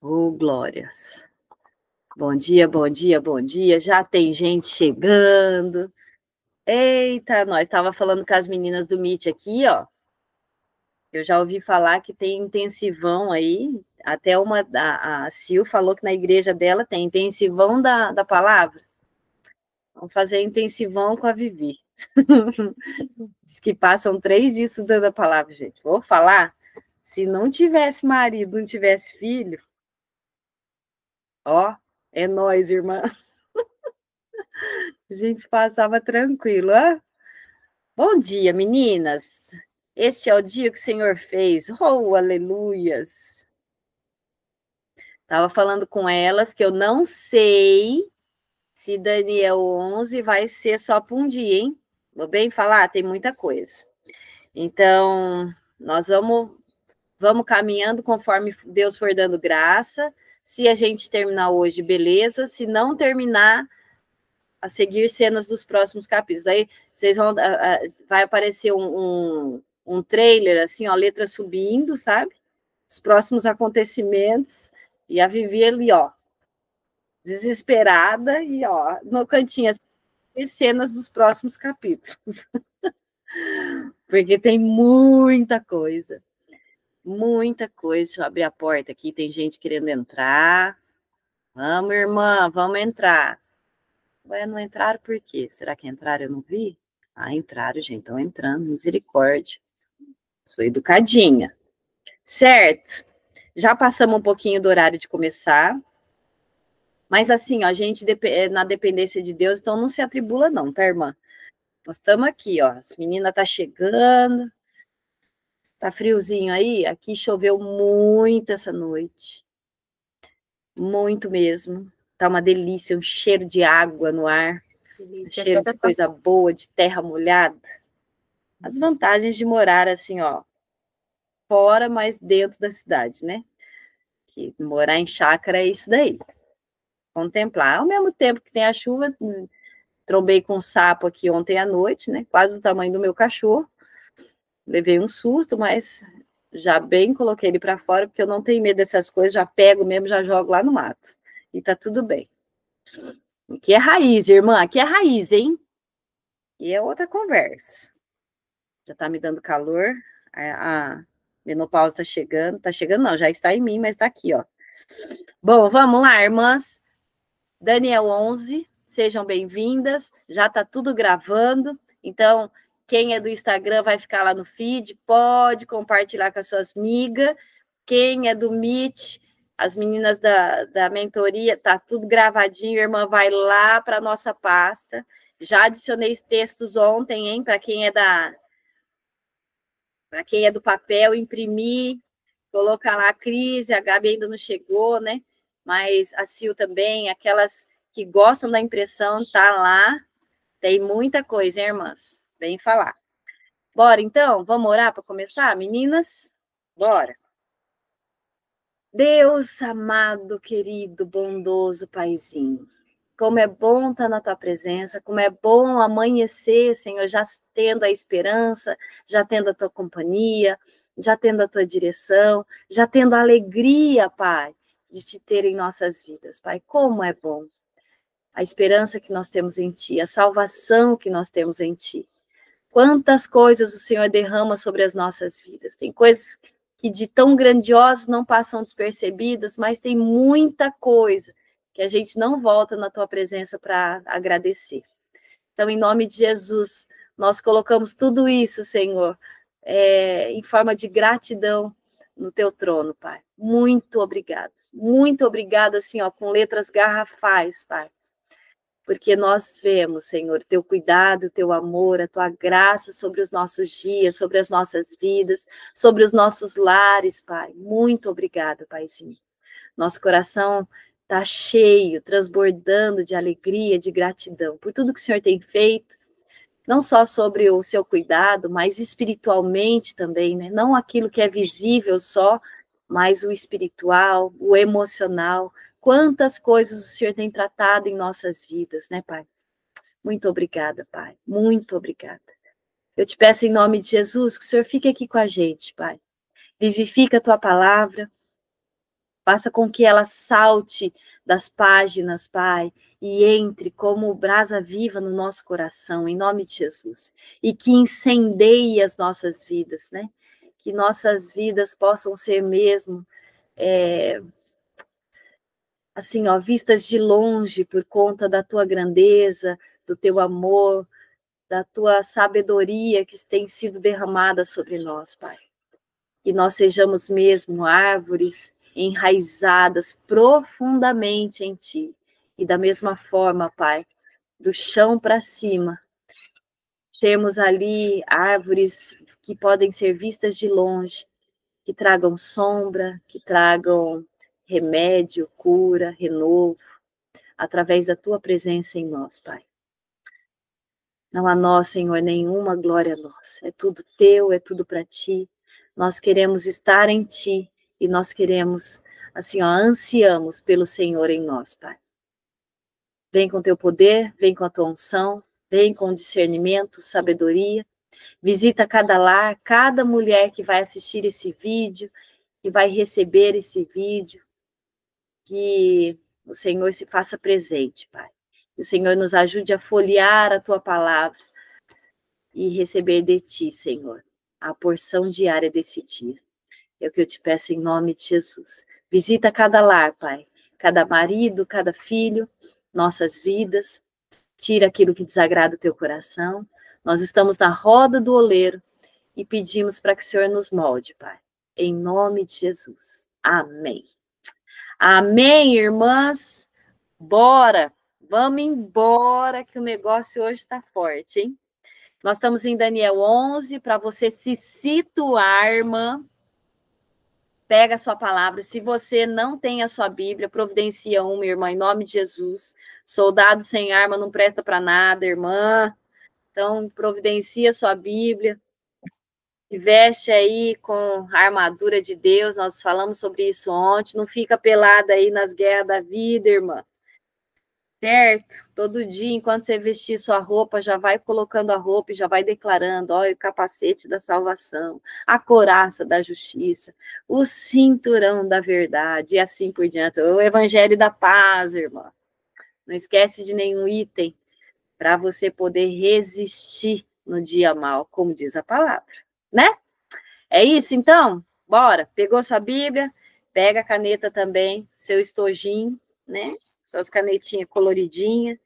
Oh, glórias. Bom dia, bom dia, bom dia. Já tem gente chegando. Eita, nós estava falando com as meninas do Meet aqui, ó. Eu já ouvi falar que tem intensivão aí. Até a Sil falou que na igreja dela tem intensivão da palavra. Vamos fazer intensivão com a Vivi. Diz que passam 3 dias estudando a palavra, gente. Vou falar. Se não tivesse marido, não tivesse filho, ó, é nós, irmã. A gente passava tranquilo, hein? Bom dia, meninas. Este é o dia que o Senhor fez. Oh, aleluias. Estava falando com elas que eu não sei se Daniel 11 vai ser só por um dia, hein? Vou bem falar? Tem muita coisa. Então, nós vamos caminhando conforme Deus for dando graça. Se a gente terminar hoje, beleza. Se não terminar, a seguir cenas dos próximos capítulos. Aí vocês vão, vai aparecer um trailer, assim, ó, letra subindo, sabe? Os próximos acontecimentos. E a Vivi ali, ó, desesperada, e ó, no cantinho, as cenas dos próximos capítulos. Porque tem muita coisa. Muita coisa. Deixa eu abrir a porta aqui, tem gente querendo entrar. Vamos, irmã, vamos entrar. Ué, não entraram por quê? Será que entraram? Eu não vi? Ah, entraram, gente, estão entrando, misericórdia. Sou educadinha. Certo. Já passamos um pouquinho do horário de começar. Mas assim, ó, a gente na dependência de Deus, então não se atribula não, tá, irmã? Nós estamos aqui, ó. As meninas tá chegando. Tá friozinho aí? Aqui choveu muito essa noite. Muito mesmo. Tá uma delícia, um cheiro de água no ar. Um cheiro de coisa boa, de terra molhada. As vantagens de morar assim, ó, fora, mas dentro da cidade, né? Que morar em chácara é isso daí. Contemplar. Ao mesmo tempo que tem a chuva, trombei com um sapo aqui ontem à noite, né? Quase o tamanho do meu cachorro. Levei um susto, mas já bem coloquei ele para fora, porque eu não tenho medo dessas coisas, já pego mesmo, já jogo lá no mato. E tá tudo bem. Aqui é raiz, irmã, aqui é raiz, hein? E é outra conversa. Já tá me dando calor, a menopausa tá chegando não, já está em mim, mas tá aqui, ó. Bom, vamos lá, irmãs. Daniel 11, sejam bem-vindas. Já tá tudo gravando, então quem é do Instagram vai ficar lá no feed, pode compartilhar com as suas amigas. Quem é do Meet, as meninas da mentoria, tá tudo gravadinho, irmã, vai lá para nossa pasta. Já adicionei textos ontem, hein, para quem é do papel, imprimir, colocar lá a Cris, a Gabi ainda não chegou, né? Mas a Sil também, aquelas que gostam da impressão, tá lá. Tem muita coisa, hein, irmãs? Vem falar. Bora, então? Vamos orar para começar, meninas? Bora. Deus amado, querido, bondoso Paizinho, como é bom estar na tua presença, como é bom amanhecer, Senhor, já tendo a esperança, já tendo a tua companhia, já tendo a tua direção, já tendo a alegria, Pai, de te ter em nossas vidas, Pai. Como é bom a esperança que nós temos em Ti, a salvação que nós temos em Ti. Quantas coisas o Senhor derrama sobre as nossas vidas. Tem coisas que de tão grandiosas não passam despercebidas, mas tem muita coisa que a gente não volta na tua presença para agradecer. Então, em nome de Jesus, nós colocamos tudo isso, Senhor, em forma de gratidão no teu trono, Pai. Muito obrigada, assim, ó, com letras garrafais, Pai. Porque nós vemos, Senhor, teu cuidado, teu amor, a tua graça sobre os nossos dias, sobre as nossas vidas, sobre os nossos lares, Pai. Muito obrigada, Paizinho. Nosso coração está cheio, transbordando de alegria, de gratidão por tudo que o Senhor tem feito, não só sobre o seu cuidado, mas espiritualmente também, né? Não aquilo que é visível só, mas o espiritual, o emocional. Quantas coisas o Senhor tem tratado em nossas vidas, né, Pai? Muito obrigada, Pai. Muito obrigada. Eu te peço em nome de Jesus que o Senhor fique aqui com a gente, Pai. Vivifica a tua palavra. Faça com que ela salte das páginas, Pai, e entre como brasa viva no nosso coração, em nome de Jesus. E que incendeie as nossas vidas, né? Que nossas vidas possam ser mesmo, assim, ó, vistas de longe por conta da tua grandeza, do teu amor, da tua sabedoria que tem sido derramada sobre nós, Pai. Que nós sejamos mesmo árvores enraizadas profundamente em Ti. E da mesma forma, Pai, do chão para cima, sermos ali árvores que podem ser vistas de longe, que tragam sombra, que tragam remédio, cura, renovo, através da Tua presença em nós, Pai. Não há nós, Senhor, nenhuma glória nossa. É tudo Teu, é tudo para Ti. Nós queremos estar em Ti e nós queremos, assim, ó, ansiamos pelo Senhor em nós, Pai. Vem com Teu poder, vem com a Tua unção, vem com discernimento, sabedoria. Visita cada lar, cada mulher que vai assistir esse vídeo, que vai receber esse vídeo. Que o Senhor se faça presente, Pai. Que o Senhor nos ajude a folhear a Tua palavra e receber de Ti, Senhor, a porção diária desse dia. É o que eu te peço em nome de Jesus. Visita cada lar, Pai, cada marido, cada filho, nossas vidas. Tira aquilo que desagrada o Teu coração. Nós estamos na roda do oleiro e pedimos para que o Senhor nos molde, Pai. Em nome de Jesus. Amém. Amém, irmãs? Bora! Vamos embora que o negócio hoje está forte, hein? Nós estamos em Daniel 11, para você se situar, irmã. Pega a sua palavra. Se você não tem a sua Bíblia, providencia uma, irmã, em nome de Jesus. Soldado sem arma não presta para nada, irmã. Então, providencia a sua Bíblia. E veste aí com a armadura de Deus. Nós falamos sobre isso ontem. Não fica pelada aí nas guerras da vida, irmã. Certo? Todo dia, enquanto você vestir sua roupa, já vai colocando a roupa e já vai declarando, olha, o capacete da salvação, a couraça da justiça, o cinturão da verdade, e assim por diante. O evangelho da paz, irmã. Não esquece de nenhum item para você poder resistir no dia mal, como diz a palavra, né? É isso, então? Bora. Pegou sua Bíblia? Pega a caneta também, seu estojinho, né? Suas canetinhas coloridinhas,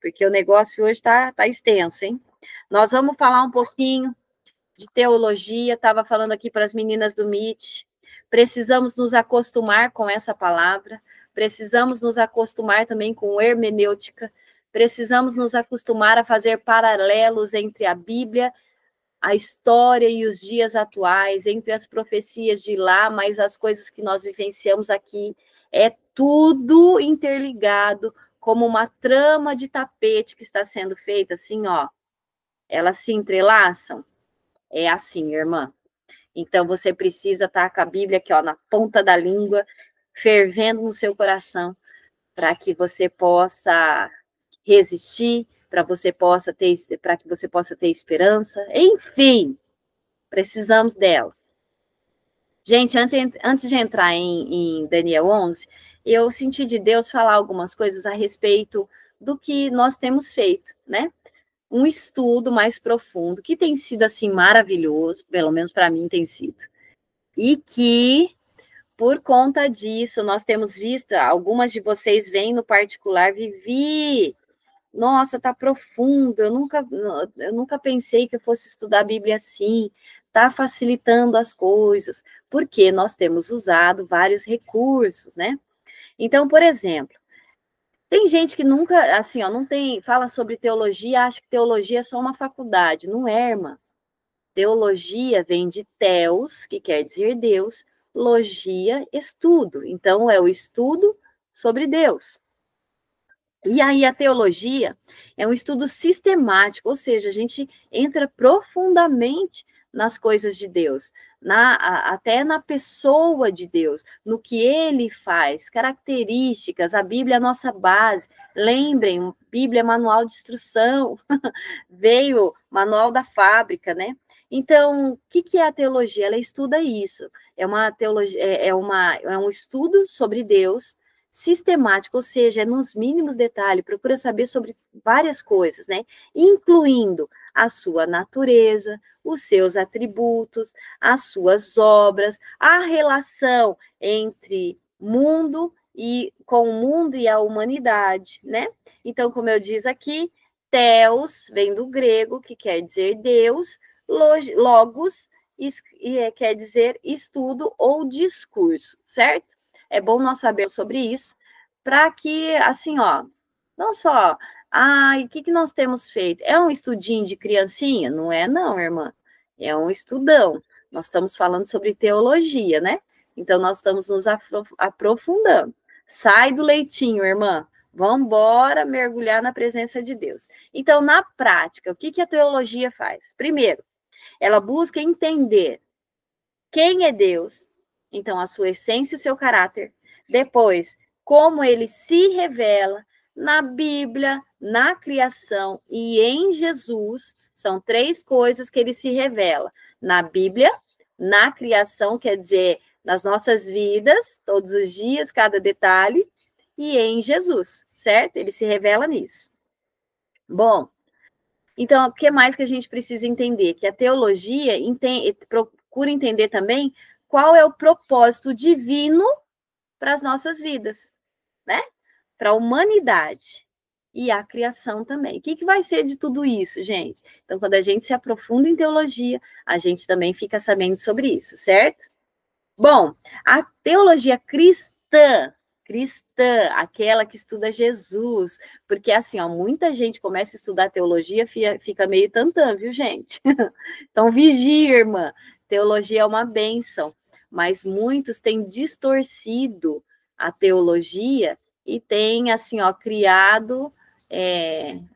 porque o negócio hoje tá extenso, hein? Nós vamos falar um pouquinho de teologia, estava falando aqui para as meninas do Meet, precisamos nos acostumar com essa palavra, precisamos nos acostumar também com hermenêutica, precisamos nos acostumar a fazer paralelos entre a Bíblia, a história e os dias atuais, entre as profecias de lá, mas as coisas que nós vivenciamos aqui, é tudo interligado, como uma trama de tapete que está sendo feita, assim, ó. Elas se entrelaçam. É assim, irmã. Então, você precisa estar com a Bíblia aqui, ó, na ponta da língua, fervendo no seu coração, para que você possa resistir, para que você possa ter esperança. Enfim, precisamos dela. Gente, antes de entrar em Daniel 11, eu senti de Deus falar algumas coisas a respeito do que nós temos feito, né? Um estudo mais profundo, que tem sido, assim, maravilhoso, pelo menos para mim tem sido. E que, por conta disso, nós temos visto, algumas de vocês vêm no particular, Vivi, nossa, tá profundo, eu nunca pensei que eu fosse estudar a Bíblia assim, tá facilitando as coisas, porque nós temos usado vários recursos, né? Então, por exemplo, tem gente que nunca, assim, ó, não tem, fala sobre teologia, acha que teologia é só uma faculdade. Não é, irmã. Teologia vem de theos, que quer dizer Deus, logia, estudo. Então, é o estudo sobre Deus. E aí, a teologia é um estudo sistemático, ou seja, a gente entra profundamente nas coisas de Deus, até na pessoa de Deus, no que ele faz, características, a Bíblia é a nossa base. Lembrem, Bíblia é manual de instrução, veio manual da fábrica, né? Então, o que é a teologia? Ela estuda isso. É uma teologia, é um estudo sobre Deus sistemático, ou seja, é nos mínimos detalhes, procura saber sobre várias coisas, né? Incluindo a sua natureza, os seus atributos, as suas obras, a relação entre mundo e com o mundo e a humanidade, né? Então, como eu disse aqui, Theos vem do grego, que quer dizer Deus, logos quer dizer estudo ou discurso, certo? É bom nós sabermos sobre isso, para que, assim, ó, não só, e o que nós temos feito? É um estudinho de criancinha? Não é não, irmã. É um estudão. Nós estamos falando sobre teologia, né? Então, nós estamos nos aprofundando. Sai do leitinho, irmã. Vamos embora mergulhar na presença de Deus. Então, na prática, o que a teologia faz? Primeiro, ela busca entender quem é Deus, então a sua essência e o seu caráter. Depois, como ele se revela na Bíblia, na criação e em Jesus. São 3 coisas que ele se revela. Na Bíblia, na criação, quer dizer, nas nossas vidas, todos os dias, cada detalhe, e em Jesus, certo? Ele se revela nisso. Bom, então, o que mais que a gente precisa entender? Que a teologia procura entender também qual é o propósito divino para as nossas vidas, né? Para a humanidade e a criação também. O que vai ser de tudo isso, gente? Então, quando a gente se aprofunda em teologia, a gente também fica sabendo sobre isso, certo? Bom, a teologia cristã, aquela que estuda Jesus, porque assim, ó, muita gente começa a estudar teologia, fica meio tantã, viu, gente? Então, vigia, irmã, teologia é uma bênção, mas muitos têm distorcido a teologia e têm, assim, ó, criado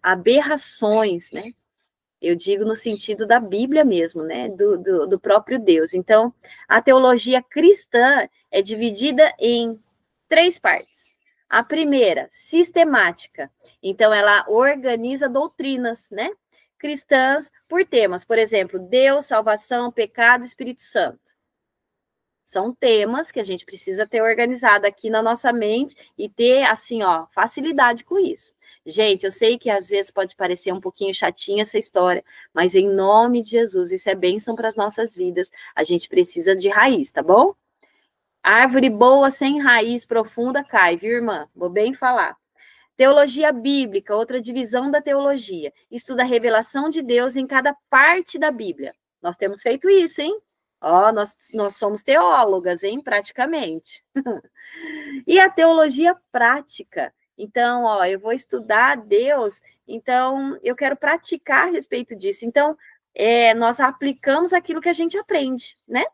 aberrações, né? Eu digo no sentido da Bíblia mesmo, né? Do próprio Deus. Então, a teologia cristã é dividida em 3 partes. A primeira, sistemática. Então, ela organiza doutrinas, né? Cristãs por temas. Por exemplo, Deus, salvação, pecado, Espírito Santo. São temas que a gente precisa ter organizado aqui na nossa mente e ter, assim, ó, facilidade com isso. Gente, eu sei que às vezes pode parecer um pouquinho chatinha essa história, mas em nome de Jesus, isso é bênção para as nossas vidas. A gente precisa de raiz, tá bom? Árvore boa sem raiz profunda cai, viu, irmã? Vou bem falar. Teologia bíblica, outra divisão da teologia. Estuda a revelação de Deus em cada parte da Bíblia. Nós temos feito isso, hein? Ó, nós somos teólogas, hein? Praticamente. E a teologia prática. Então, ó, eu vou estudar Deus, então eu quero praticar a respeito disso. Então, nós aplicamos aquilo que a gente aprende, né?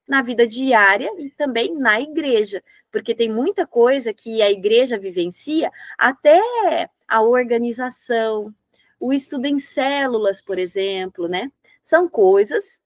Na vida diária e também na igreja, porque tem muita coisa que a igreja vivencia, até a organização, o estudo em células, por exemplo, né? São coisas,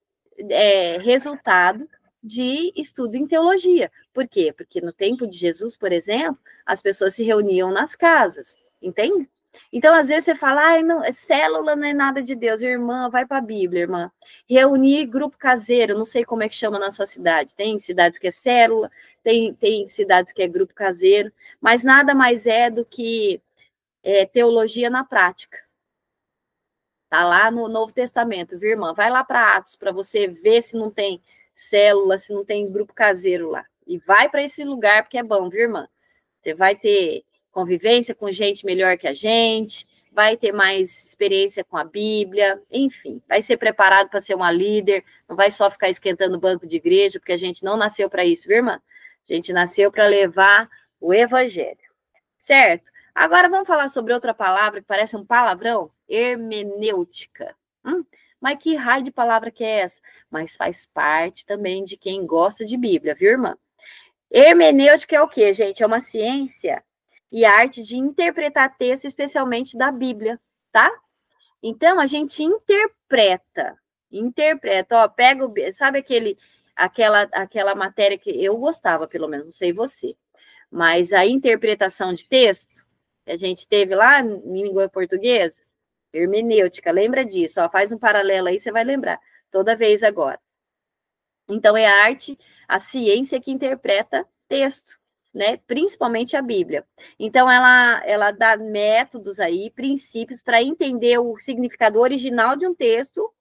resultado de estudo em teologia. Por quê? Porque no tempo de Jesus, por exemplo, as pessoas se reuniam nas casas, entende? Então, às vezes você fala, não, célula não é nada de Deus. Irmã, vai para a Bíblia, irmã. Reunir grupo caseiro, não sei como é que chama na sua cidade. Tem cidades que é célula, tem cidades que é grupo caseiro, mas nada mais é do que teologia na prática. Tá lá no Novo Testamento, viu, irmã? Vai lá para Atos, para você ver se não tem célula, se não tem grupo caseiro lá. E vai para esse lugar, porque é bom, viu, irmã? Você vai ter convivência com gente melhor que a gente, vai ter mais experiência com a Bíblia, enfim, vai ser preparado para ser uma líder, não vai só ficar esquentando o banco de igreja, porque a gente não nasceu para isso, viu, irmã? A gente nasceu para levar o evangelho, certo? Agora vamos falar sobre outra palavra que parece um palavrão, hermenêutica. Mas que raio de palavra que é essa? Mas faz parte também de quem gosta de Bíblia, viu, irmã? Hermenêutica é o quê, gente? É uma ciência e arte de interpretar texto, especialmente da Bíblia, tá? Então, a gente interpreta, ó, sabe aquela matéria que eu gostava, pelo menos, não sei você, mas a interpretação de texto que a gente teve lá em língua portuguesa, hermenêutica, lembra disso, ó, faz um paralelo aí, você vai lembrar. toda vez agora. Então, é a arte, a ciência que interpreta texto, né? Principalmente a Bíblia. Então, ela dá métodos aí, princípios para entender o significado original de um texto,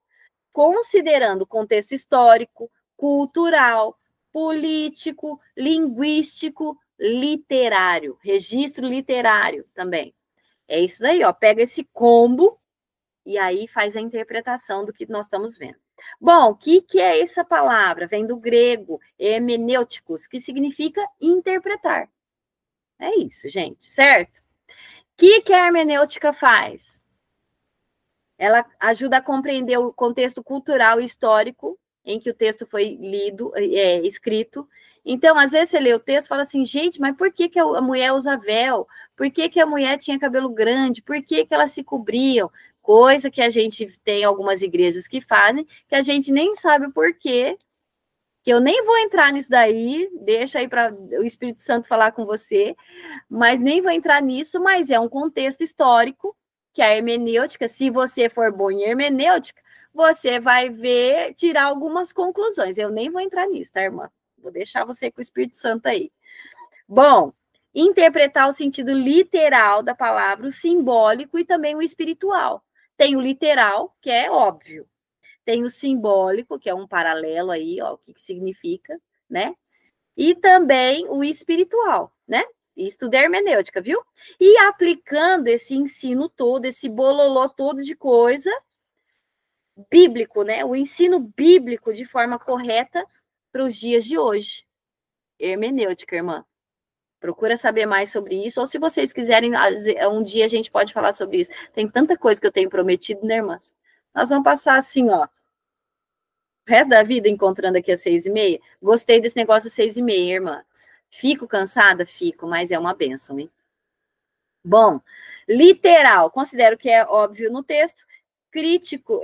considerando o contexto histórico, cultural, político, linguístico, literário, registro literário também. É isso daí, ó. Pega esse combo e aí faz a interpretação do que nós estamos vendo. Bom, o que é essa palavra? Vem do grego, hemenêuticos, que significa interpretar. É isso, gente, certo? O que a hermenêutica faz? Ela ajuda a compreender o contexto cultural e histórico em que o texto foi lido, escrito. Então, às vezes você lê o texto e fala assim, gente, mas por que a mulher usa véu? Por que a mulher tinha cabelo grande? Por que elas se cobriam? Coisa que a gente tem algumas igrejas que fazem, que a gente nem sabe o porquê, que eu nem vou entrar nisso daí, deixa aí para o Espírito Santo falar com você, mas nem vou entrar nisso, mas é um contexto histórico, que a hermenêutica, se você for bom em hermenêutica, você vai ver, tirar algumas conclusões. Eu nem vou entrar nisso, tá, irmã? Vou deixar você com o Espírito Santo aí. Bom, interpretar o sentido literal da palavra, o simbólico e também o espiritual. Tem o literal, que é óbvio. Tem o simbólico, que é um paralelo aí, ó, o que significa, né? E também o espiritual, né? Isso tudo é hermenêutica, viu? E aplicando esse ensino todo, esse bololô todo de coisa bíblico, né? O ensino bíblico de forma correta para os dias de hoje. Hermenêutica, irmã. Procura saber mais sobre isso, ou se vocês quiserem, um dia a gente pode falar sobre isso. Tem tanta coisa que eu tenho prometido, né, irmãs? Nós vamos passar assim, ó, o resto da vida encontrando aqui às 6h30. Gostei desse negócio às 6h30, irmã. Fico cansada? Fico, mas é uma bênção, hein? Bom, literal, considero que é óbvio no texto. Crítico,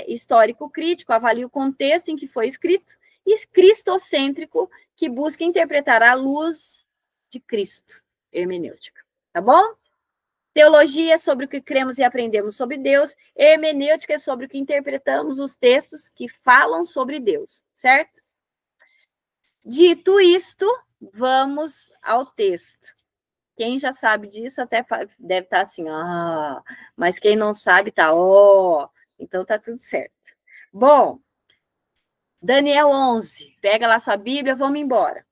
histórico crítico, avalia o contexto em que foi escrito. E cristocêntrico, que busca interpretar a luz de Cristo, hermenêutica, tá bom? Teologia é sobre o que cremos e aprendemos sobre Deus, hermenêutica é sobre o que interpretamos os textos que falam sobre Deus, certo? Dito isto, vamos ao texto. Quem já sabe disso até deve estar assim, mas quem não sabe tá, então tá tudo certo. Bom, Daniel 11, pega lá sua Bíblia, vamos embora.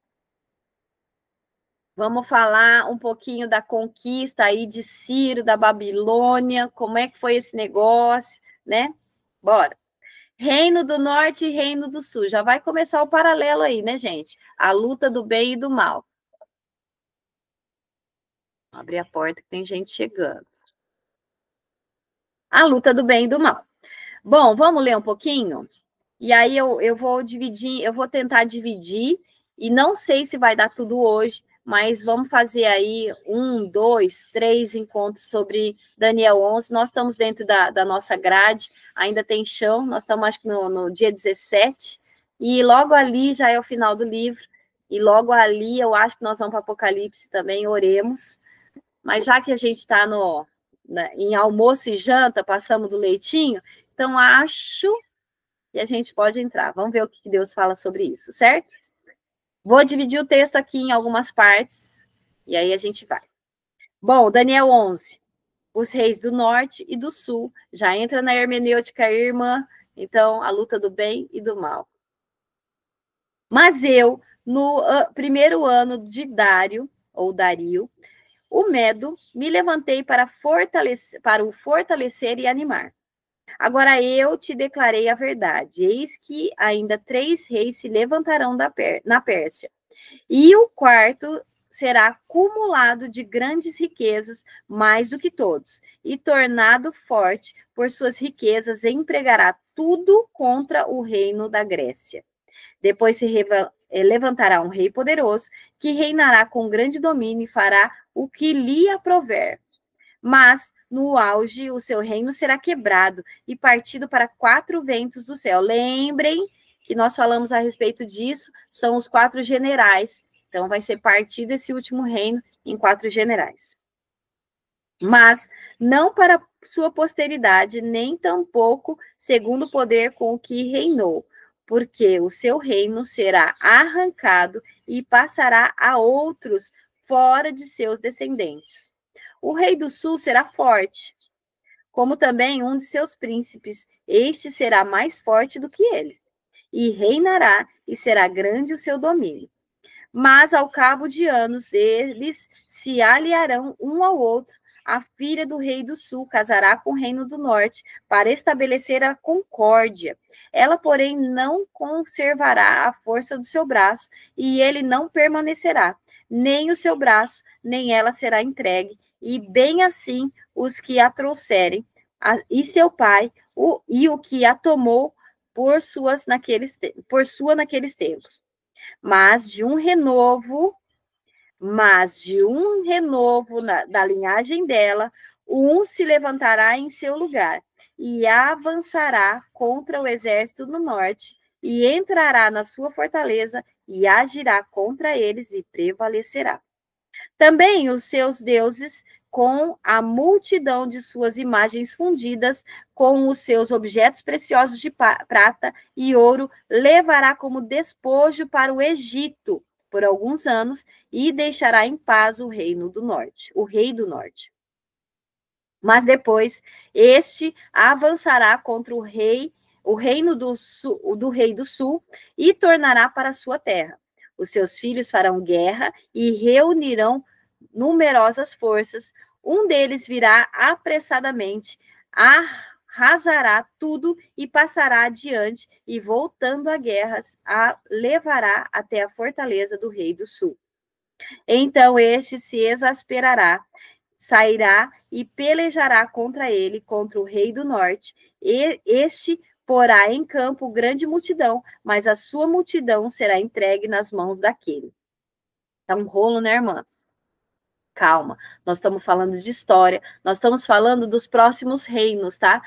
Vamos falar um pouquinho da conquista aí de Ciro, da Babilônia, como é que foi esse negócio, né? Bora. Reino do Norte e Reino do Sul. Já vai começar o paralelo aí, né, gente? A luta do bem e do mal. Vou abrir a porta que tem gente chegando. A luta do bem e do mal. Bom, vamos ler um pouquinho? E aí eu vou dividir, eu vou tentar dividir, e não sei se vai dar tudo hoje, mas vamos fazer aí 1, 2, 3 encontros sobre Daniel 11. Nós estamos dentro da nossa grade, ainda tem chão, nós estamos acho que no dia 17, e logo ali já é o final do livro, e logo ali eu acho que nós vamos para Apocalipse também, oremos. Mas já que a gente está em almoço e janta, passamos do leitinho, então acho que a gente pode entrar. Vamos ver o que Deus fala sobre isso, certo? Vou dividir o texto aqui em algumas partes, e aí a gente vai. Bom, Daniel 11. Os reis do norte e do sul. Já entra na hermenêutica, irmã. Então, a luta do bem e do mal. Mas eu, no primeiro ano de Dário, ou Dario, o Medo, me levantei para o fortalecer e animar. Agora eu te declarei a verdade. Eis que ainda 3 reis se levantarão na Pérsia. E o quarto será acumulado de grandes riquezas, mais do que todos. E tornado forte por suas riquezas, empregará tudo contra o reino da Grécia. Depois se levantará um rei poderoso, que reinará com grande domínio e fará o que lhe aprouver. Mas, no auge, o seu reino será quebrado e partido para 4 ventos do céu. Lembrem que nós falamos a respeito disso, são os 4 generais. Então, vai ser partido esse último reino em 4 generais. mas não para sua posteridade, nem tampouco segundo o poder com o que reinou, porque o seu reino será arrancado e passará a outros fora de seus descendentes. O rei do sul será forte, como também um de seus príncipes. Este será mais forte do que ele, e reinará, e será grande o seu domínio. Mas ao cabo de anos, eles se aliarão um ao outro. A filha do rei do sul casará com o reino do norte para estabelecer a concórdia. Ela, porém, não conservará a força do seu braço, e ele não permanecerá. Nem o seu braço, nem ela será entregue. E bem assim os que a trouxerem, e seu pai, e o que a tomou por sua naqueles tempos. Mas de um renovo da linhagem dela, um se levantará em seu lugar e avançará contra o exército do norte e entrará na sua fortaleza e agirá contra eles e prevalecerá. Também os seus deuses, com a multidão de suas imagens fundidas, com os seus objetos preciosos de prata e ouro, levará como despojo para o Egito por alguns anos e deixará em paz o reino do norte, o rei do norte. Mas depois este avançará contra o reino do rei do sul e tornará para a sua terra. Os seus filhos farão guerra e reunirão numerosas forças. Um deles virá apressadamente, arrasará tudo e passará adiante, e voltando a guerras, a levará até a fortaleza do rei do sul. Então este se exasperará, sairá e pelejará contra ele, contra o rei do norte. E este porá em campo grande multidão, mas a sua multidão será entregue nas mãos daquele. Tá um rolo, né, irmã? Calma, nós estamos falando de história, nós estamos falando dos próximos reinos, tá?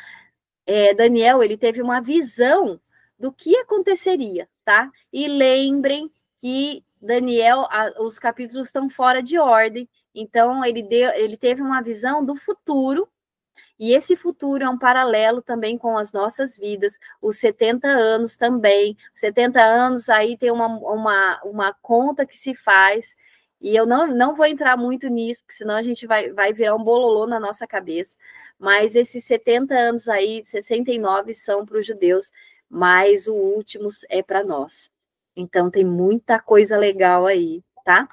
Daniel, ele teve uma visão do que aconteceria, tá? E lembrem que Daniel, os capítulos estão fora de ordem, então ele teve uma visão do futuro, e esse futuro é um paralelo também com as nossas vidas, os 70 anos também, 70 anos aí tem uma conta que se faz, e eu não vou entrar muito nisso, porque senão a gente vai virar um bololô na nossa cabeça, mas esses 70 anos aí, 69 são para os judeus, mas o último é para nós. Então tem muita coisa legal aí, tá?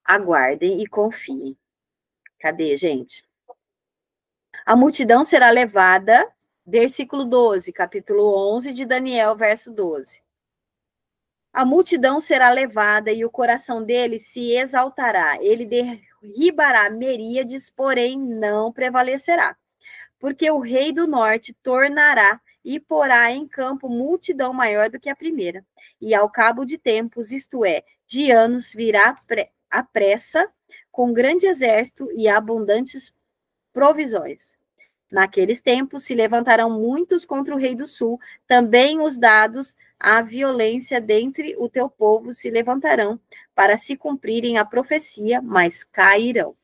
Aguardem e confiem. Cadê, gente? A multidão será levada, versículo 12, capítulo 11 de Daniel, verso 12. A multidão será levada e o coração dele se exaltará. Ele derribará Meríades, porém não prevalecerá. Porque o rei do norte tornará e porá em campo multidão maior do que a primeira. E ao cabo de tempos, isto é, de anos, virá a pressa, com grande exército e abundantes provisões. Naqueles tempos se levantarão muitos contra o rei do sul, também os dados à violência dentre o teu povo se levantarão para se cumprirem a profecia, mas cairão.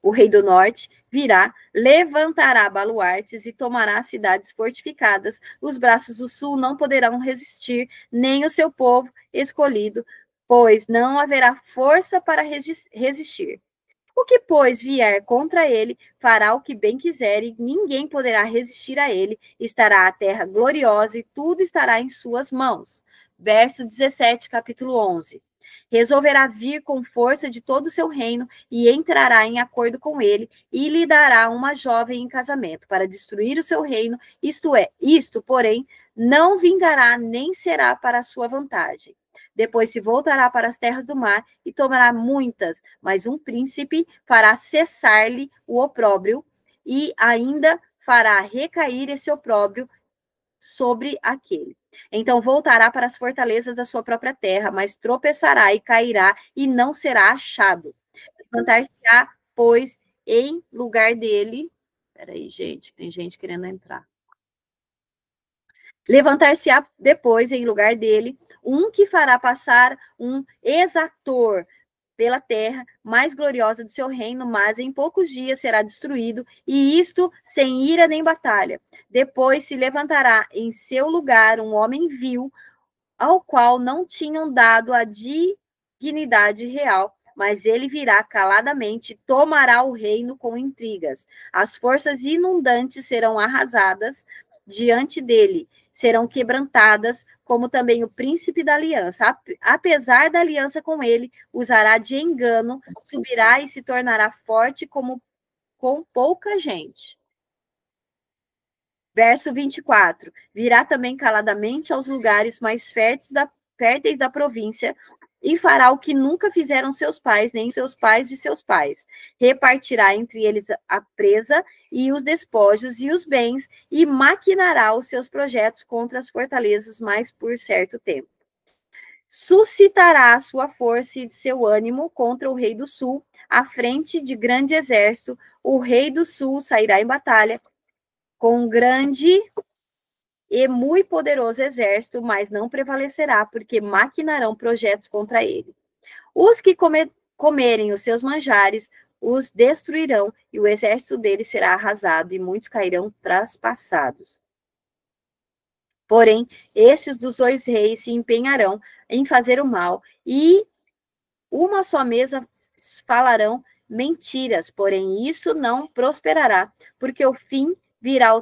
O rei do norte virá, levantará baluartes e tomará cidades fortificadas. Os braços do sul não poderão resistir, nem o seu povo escolhido, pois não haverá força para resistir. O que, pois, vier contra ele, fará o que bem quiser, e ninguém poderá resistir a ele. Estará a terra gloriosa, e tudo estará em suas mãos. Verso 17, capítulo 11. Resolverá vir com força de todo o seu reino, e entrará em acordo com ele, e lhe dará uma jovem em casamento, para destruir o seu reino, isto, porém, não vingará, nem será para a sua vantagem. Depois se voltará para as terras do mar e tomará muitas, mas um príncipe fará cessar-lhe o opróbrio e ainda fará recair esse opróbrio sobre aquele. Então voltará para as fortalezas da sua própria terra, mas tropeçará e cairá e não será achado. Levantar-se-á, pois, em lugar dele... Peraí, gente, tem gente querendo entrar. Levantar-se-á depois, em lugar dele, um que fará passar um exator pela terra mais gloriosa do seu reino, mas em poucos dias será destruído, e isto sem ira nem batalha. Depois se levantará em seu lugar um homem vil, ao qual não tinham dado a dignidade real, mas ele virá caladamente, tomará o reino com intrigas. As forças inundantes serão arrasadas diante dele, serão quebrantadas, como também o príncipe da aliança. Apesar da aliança com ele, usará de engano, subirá e se tornará forte como com pouca gente. Verso 24. Virá também caladamente aos lugares mais férteis da província, e fará o que nunca fizeram seus pais, nem seus pais de seus pais. Repartirá entre eles a presa e os despojos e os bens, e maquinará os seus projetos contra as fortalezas, mas por certo tempo. Suscitará sua força e seu ânimo contra o rei do sul, à frente de grande exército. O rei do sul sairá em batalha com um grande e muito poderoso exército, mas não prevalecerá, porque maquinarão projetos contra ele. Os que comerem os seus manjares os destruirão, e o exército dele será arrasado, e muitos cairão traspassados. Porém, estes dos 2 reis se empenharão em fazer o mal, e uma só mesa falarão mentiras, porém isso não prosperará, porque o fim virá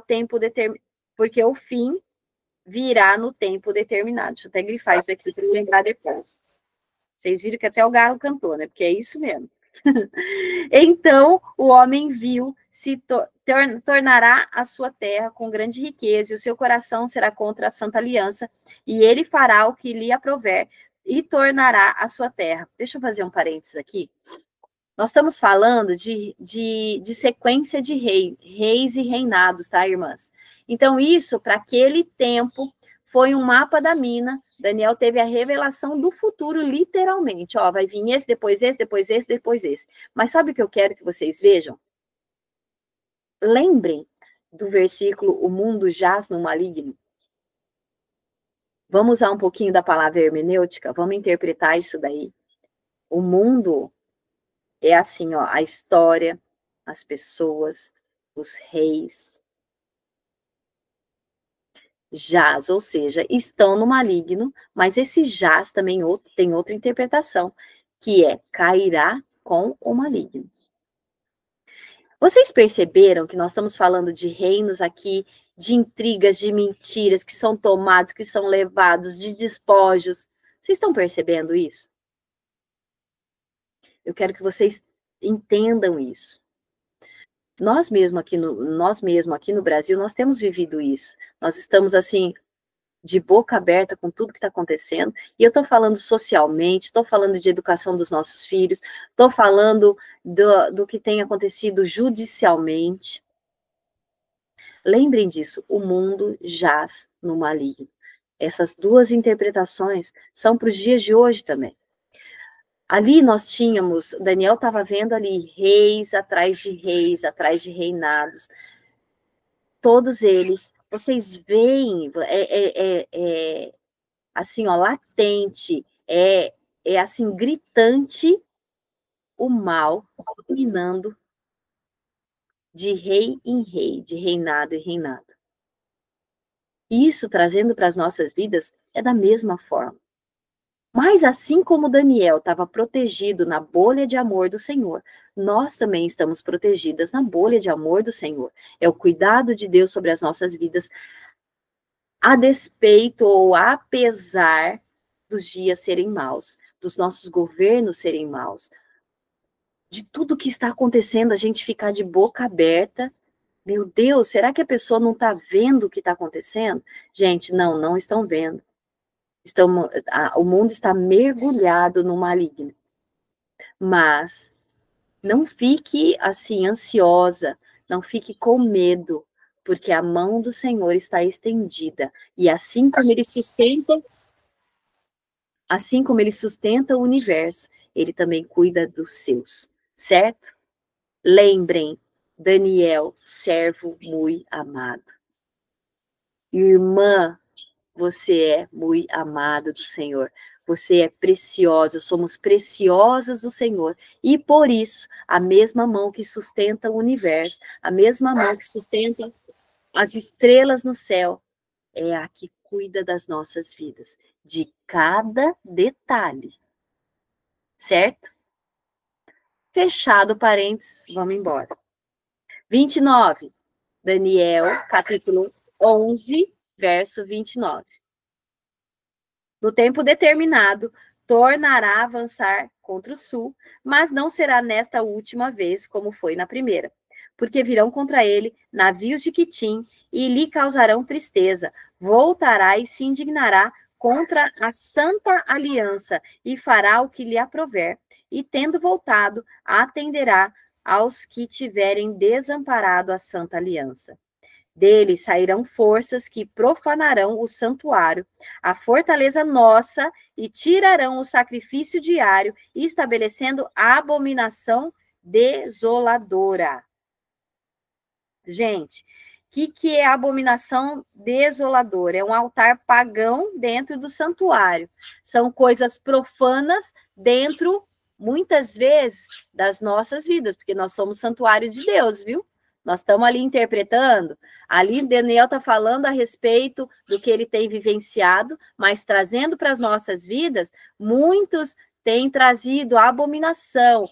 porque o fim virá no tempo determinado. Deixa eu até grifar isso aqui para lembrar depois. Vocês viram que até o galo cantou, né? Porque é isso mesmo. Então o homem vil se tornará a sua terra com grande riqueza, e o seu coração será contra a santa aliança, e ele fará o que lhe aprouver, e tornará a sua terra. Deixa eu fazer um parênteses aqui. Nós estamos falando de sequência de reis e reinados, tá, irmãs? Então, isso, para aquele tempo, foi um mapa da mina. Daniel teve a revelação do futuro, literalmente. Ó, vai vir esse, depois esse, depois esse, depois esse. Mas sabe o que eu quero que vocês vejam? Lembrem do versículo, o mundo jaz no maligno. Vamos usar um pouquinho da palavra hermenêutica? Vamos interpretar isso daí. O mundo é assim, ó, a história, as pessoas, os reis, jaz, ou seja, estão no maligno, mas esse jaz também tem outra interpretação, que é cairá com o maligno. Vocês perceberam que nós estamos falando de reinos aqui, de intrigas, de mentiras que são tomados, que são levados, de despojos? Vocês estão percebendo isso? Eu quero que vocês entendam isso. Nós mesmo aqui no Brasil, nós temos vivido isso. Nós estamos, assim, de boca aberta com tudo que está acontecendo. E eu estou falando socialmente, estou falando de educação dos nossos filhos, estou falando do que tem acontecido judicialmente. Lembrem disso, o mundo jaz no maligno. Essas duas interpretações são para os dias de hoje também. Ali nós tínhamos, Daniel estava vendo ali reis, atrás de reinados. Todos eles, vocês veem, assim, ó, latente, assim, gritante o mal dominando de rei em rei, de reinado em reinado. Isso, trazendo para as nossas vidas, é da mesma forma. Mas assim como Daniel estava protegido na bolha de amor do Senhor, nós também estamos protegidas na bolha de amor do Senhor. É o cuidado de Deus sobre as nossas vidas, a despeito ou apesar dos dias serem maus, dos nossos governos serem maus, de tudo que está acontecendo, a gente ficar de boca aberta. Meu Deus, será que a pessoa não está vendo o que está acontecendo? Gente, não estão vendo. O mundo está mergulhado no maligno. Mas não fique assim ansiosa, não fique com medo, porque a mão do Senhor está estendida. E assim como ele sustenta o universo, ele também cuida dos seus, certo? Lembrem, Daniel, servo muito amado. Irmã, você é muito amado do Senhor. Você é preciosa, somos preciosas do Senhor. E por isso, a mesma mão que sustenta o universo, a mesma mão que sustenta as estrelas no céu, é a que cuida das nossas vidas, de cada detalhe. Certo? Fechado parênteses, vamos embora. 29, Daniel, capítulo 11, verso 29. No tempo determinado, tornará a avançar contra o sul, mas não será nesta última vez como foi na primeira, porque virão contra ele navios de Quitim e lhe causarão tristeza. Voltará e se indignará contra a santa aliança e fará o que lhe aprover, e tendo voltado, atenderá aos que tiverem desamparado a santa aliança. Dele sairão forças que profanarão o santuário, a fortaleza nossa, e tirarão o sacrifício diário, estabelecendo a abominação desoladora. Gente, o que é abominação desoladora? É um altar pagão dentro do santuário. São coisas profanas dentro, muitas vezes, das nossas vidas, porque nós somos santuário de Deus, viu? Nós estamos ali interpretando. Ali, Daniel está falando a respeito do que ele tem vivenciado, mas trazendo para as nossas vidas, muitos têm trazido a abominação,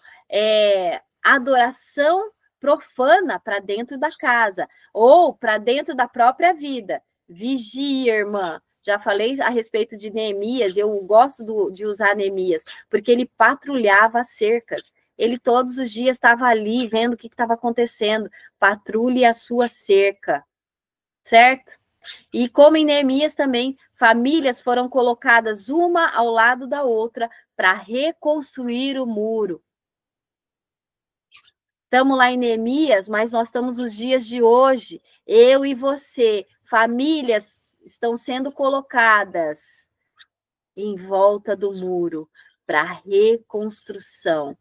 adoração profana para dentro da casa, ou para dentro da própria vida. Vigia, irmã. Já falei a respeito de Neemias, eu gosto de usar Neemias, porque ele patrulhava as cercas. Ele todos os dias estava ali, vendo o que estava acontecendo. Patrulhe a sua cerca, certo? E como em Neemias também, famílias foram colocadas uma ao lado da outra para reconstruir o muro. Estamos lá em Neemias, mas nós estamos nos dias de hoje. Eu e você, famílias estão sendo colocadas em volta do muro para reconstrução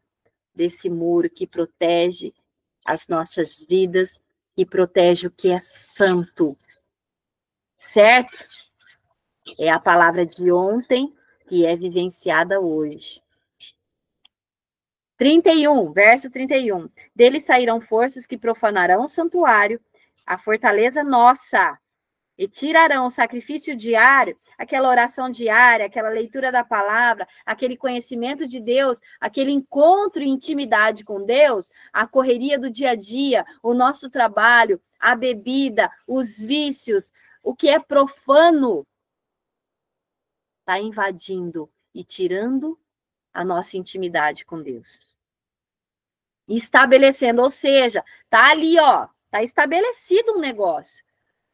desse muro que protege as nossas vidas e protege o que é santo. Certo? É a palavra de ontem que é vivenciada hoje. 31, verso 31. Deles sairão forças que profanarão o santuário, a fortaleza nossa, e tirarão o sacrifício diário, aquela oração diária, aquela leitura da palavra, aquele conhecimento de Deus, aquele encontro e intimidade com Deus, a correria do dia a dia, o nosso trabalho, a bebida, os vícios, o que é profano, está invadindo e tirando a nossa intimidade com Deus. Estabelecendo, ou seja, está ali, ó, está estabelecido um negócio.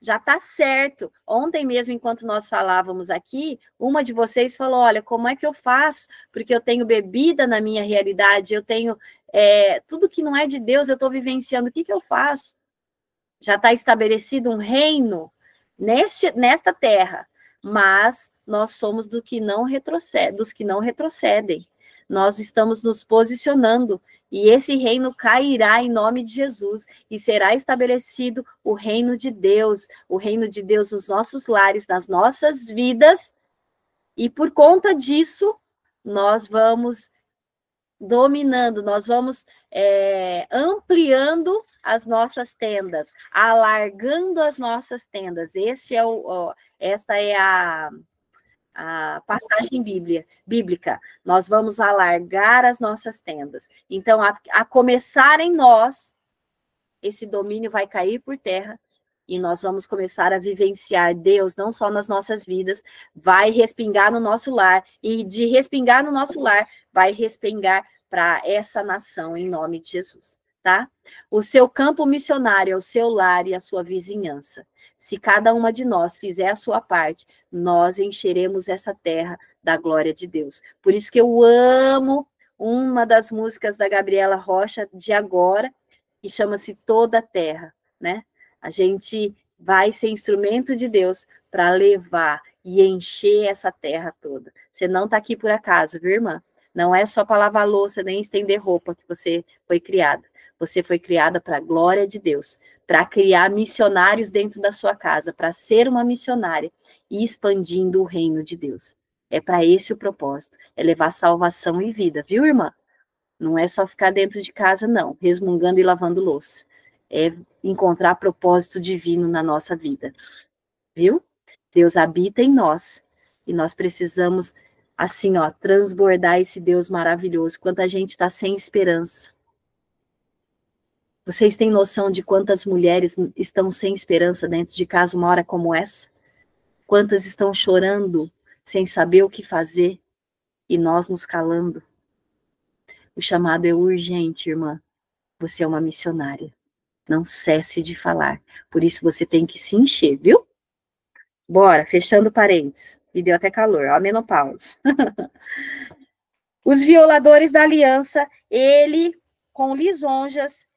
Já está certo. Ontem mesmo, enquanto nós falávamos aqui, uma de vocês falou, olha, como é que eu faço? Porque eu tenho bebida na minha realidade, eu tenho tudo que não é de Deus, eu estou vivenciando, o que eu faço? Já está estabelecido um reino nesta terra, mas nós somos dos que não retrocedem. Nós estamos nos posicionando e esse reino cairá em nome de Jesus e será estabelecido o reino de Deus nos nossos lares, nas nossas vidas, e por conta disso, nós vamos dominando, nós vamos ampliando as nossas tendas, alargando as nossas tendas. Esta é a passagem bíblica. Nós vamos alargar as nossas tendas. Então, a começar em nós, esse domínio vai cair por terra e nós vamos começar a vivenciar Deus, não só nas nossas vidas, vai respingar no nosso lar, e de respingar no nosso lar, vai respingar para essa nação, em nome de Jesus, tá? O seu campo missionário é o seu lar e a sua vizinhança. Se cada uma de nós fizer a sua parte, nós encheremos essa terra da glória de Deus. Por isso que eu amo uma das músicas da Gabriela Rocha de agora, que chama-se Toda a Terra, né? A gente vai ser instrumento de Deus para levar e encher essa terra toda. Você não está aqui por acaso, viu, irmã? Não é só para lavar louça nem estender roupa que você foi criada. Você foi criada para a glória de Deus, para criar missionários dentro da sua casa, para ser uma missionária e expandindo o reino de Deus. É para esse o propósito, é levar salvação e vida, viu, irmã? Não é só ficar dentro de casa, não, resmungando e lavando louça. É encontrar propósito divino na nossa vida, viu? Deus habita em nós e nós precisamos, assim, ó, transbordar esse Deus maravilhoso. Quanta gente está sem esperança. Vocês têm noção de quantas mulheres estão sem esperança dentro de casa uma hora como essa? Quantas estão chorando sem saber o que fazer e nós nos calando? O chamado é urgente, irmã. Você é uma missionária. Não cesse de falar. Por isso você tem que se encher, viu? Bora, fechando parênteses. Me deu até calor, ó, a menopausa. Os violadores da aliança, ele, com lisonjas,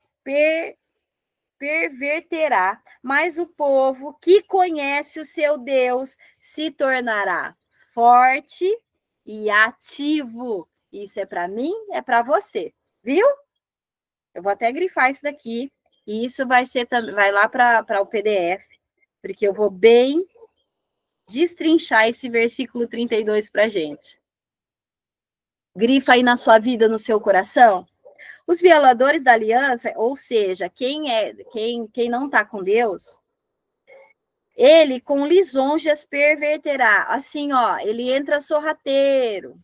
perverterá, mas o povo que conhece o seu Deus se tornará forte e ativo. Isso é para mim, é para você, viu? Eu vou até grifar isso daqui, e isso vai lá para o PDF, porque eu vou bem destrinchar esse versículo 32 para a gente. Grifa aí na sua vida, no seu coração. Os violadores da aliança, ou seja, quem não está com Deus, ele com lisonjas perverterá. Assim, ó, ele entra sorrateiro,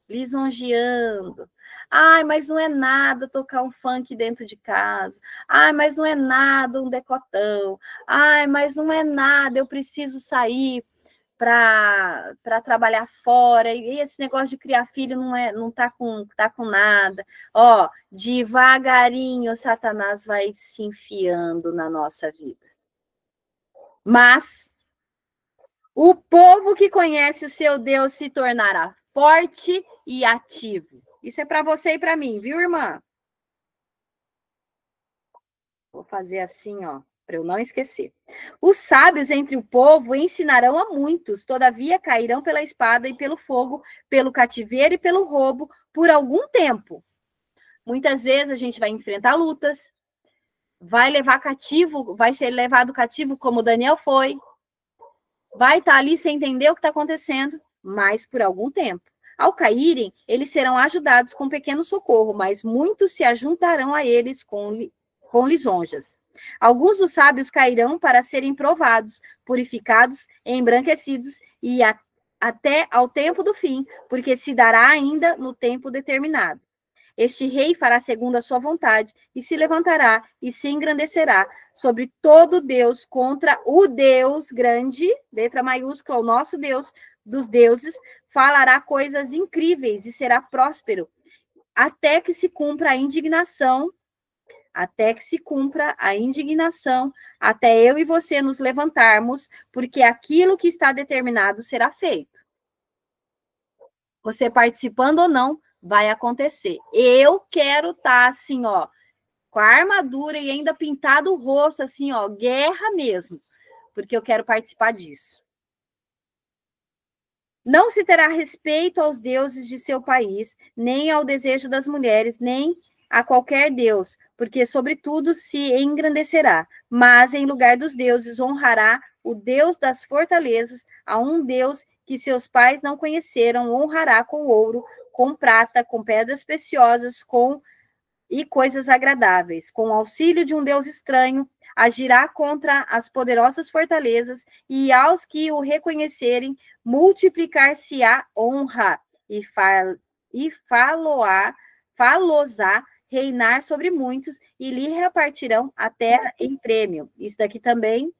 lisonjeando. Ai, mas não é nada tocar um funk dentro de casa. Ai, mas não é nada um decotão. Ai, mas não é nada, eu preciso sair para trabalhar fora, e esse negócio de criar filho não tá com nada. Ó, devagarinho Satanás vai se enfiando na nossa vida. Mas o povo que conhece o seu Deus se tornará forte e ativo. Isso é para você e para mim, viu, irmã? Vou fazer assim, ó, para eu não esquecer. Os sábios entre o povo ensinarão a muitos, todavia cairão pela espada e pelo fogo, pelo cativeiro e pelo roubo por algum tempo. Muitas vezes a gente vai enfrentar lutas, vai levar cativo, vai ser levado cativo como Daniel foi, vai estar ali sem entender o que está acontecendo, mas por algum tempo. Ao caírem, eles serão ajudados com pequeno socorro, mas muitos se ajuntarão a eles com lisonjas. Alguns dos sábios cairão para serem provados, purificados, embranquecidos e até ao tempo do fim, porque se dará ainda no tempo determinado. Este rei fará segundo a sua vontade e se levantará e se engrandecerá sobre todo Deus contra o Deus grande, letra maiúscula, o nosso Deus dos deuses, falará coisas incríveis e será próspero, até que se cumpra a indignação, até eu e você nos levantarmos, porque aquilo que está determinado será feito. Você participando ou não, vai acontecer. Eu quero estar assim, ó, com a armadura e ainda pintado o rosto, assim, ó, guerra mesmo, porque eu quero participar disso. Não se terá respeito aos deuses de seu país, nem ao desejo das mulheres, nem a qualquer deus, porque sobretudo se engrandecerá, mas em lugar dos deuses honrará o Deus das fortalezas, a um Deus que seus pais não conheceram, honrará com ouro, com prata, com pedras preciosas, e coisas agradáveis. Com o auxílio de um Deus estranho, agirá contra as poderosas fortalezas, e aos que o reconhecerem, multiplicar-se-á honra, e falosá reinar sobre muitos, e lhe repartirão a terra em prêmio. Isso daqui também,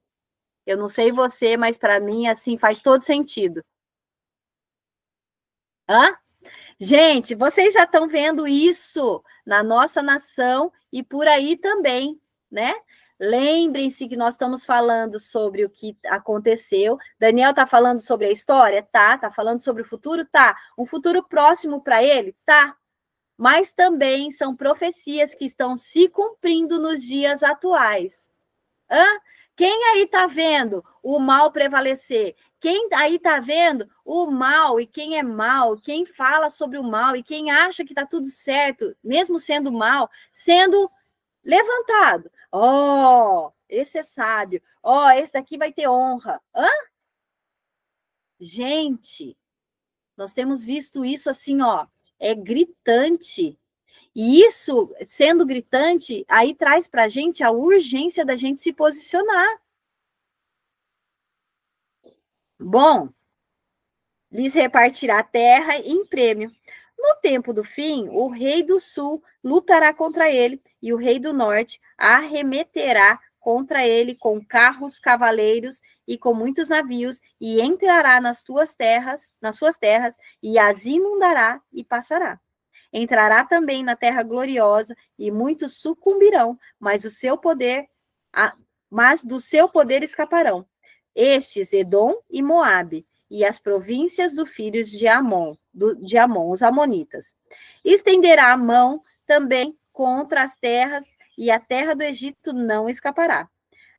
eu não sei você, mas para mim, assim, faz todo sentido. Hã? Gente, vocês já estão vendo isso na nossa nação e por aí também, né? Lembrem-se que nós estamos falando sobre o que aconteceu. Daniel está falando sobre a história? Tá. Está falando sobre o futuro? Tá. Um futuro próximo para ele? Tá. Mas também são profecias que estão se cumprindo nos dias atuais. Hã? Quem aí está vendo o mal prevalecer? Quem aí está vendo o mal e quem é mal, quem fala sobre o mal e quem acha que está tudo certo, mesmo sendo mal, sendo levantado? Ó, esse é sábio. Ó, esse daqui vai ter honra. Hã? Gente, Nós temos visto isso assim, ó, é gritante. E isso, sendo gritante, aí traz para a gente a urgência da gente se posicionar. Bom, lhes repartirá a terra em prêmio. No tempo do fim, o rei do sul lutará contra ele, e o rei do norte arremeterá contra ele com carros, cavaleiros e com muitos navios, e entrará nas suas terras, e as inundará e passará. Entrará também na terra gloriosa, e muitos sucumbirão, mas do seu poder escaparão. Estes, Edom e Moabe, e as províncias dos filhos de Amon, os amonitas. Estenderá a mão também contra as terras, e a terra do Egito não escapará.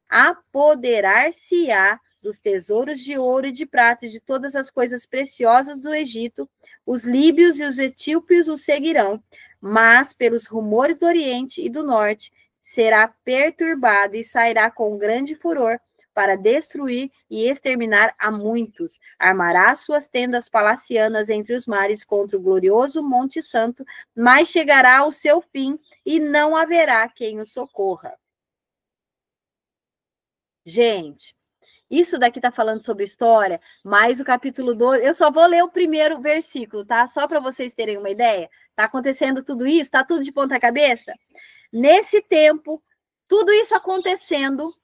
Apoderar-se-á dos tesouros de ouro e de prata e de todas as coisas preciosas do Egito. Os líbios e os etíopes o seguirão, mas pelos rumores do Oriente e do Norte será perturbado e sairá com grande furor para destruir e exterminar a muitos. Armará suas tendas palacianas entre os mares contra o glorioso Monte Santo, mas chegará ao seu fim e não haverá quem o socorra. Gente, isso daqui está falando sobre história, mas o capítulo 2, eu só vou ler o primeiro versículo, tá? Só para vocês terem uma ideia. Está acontecendo tudo isso? Está tudo de ponta cabeça? Nesse tempo, tudo isso acontecendo,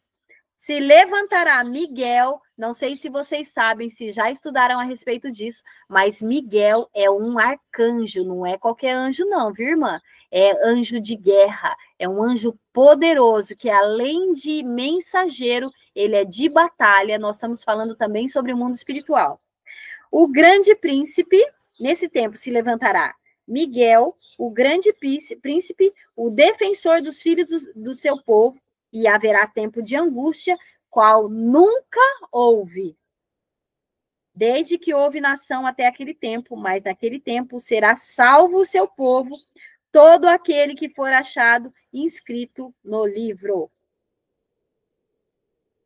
se levantará Miguel, não sei se vocês sabem, se já estudaram a respeito disso, mas Miguel é um arcanjo, não é qualquer anjo não, viu, irmã? É anjo de guerra, é um anjo poderoso, que além de mensageiro, ele é de batalha. Nós estamos falando também sobre o mundo espiritual. O grande príncipe, nesse tempo, se levantará Miguel, o grande príncipe, o defensor dos filhos do seu povo, e haverá tempo de angústia, qual nunca houve, desde que houve nação até aquele tempo, mas naquele tempo será salvo o seu povo, todo aquele que for achado inscrito no livro.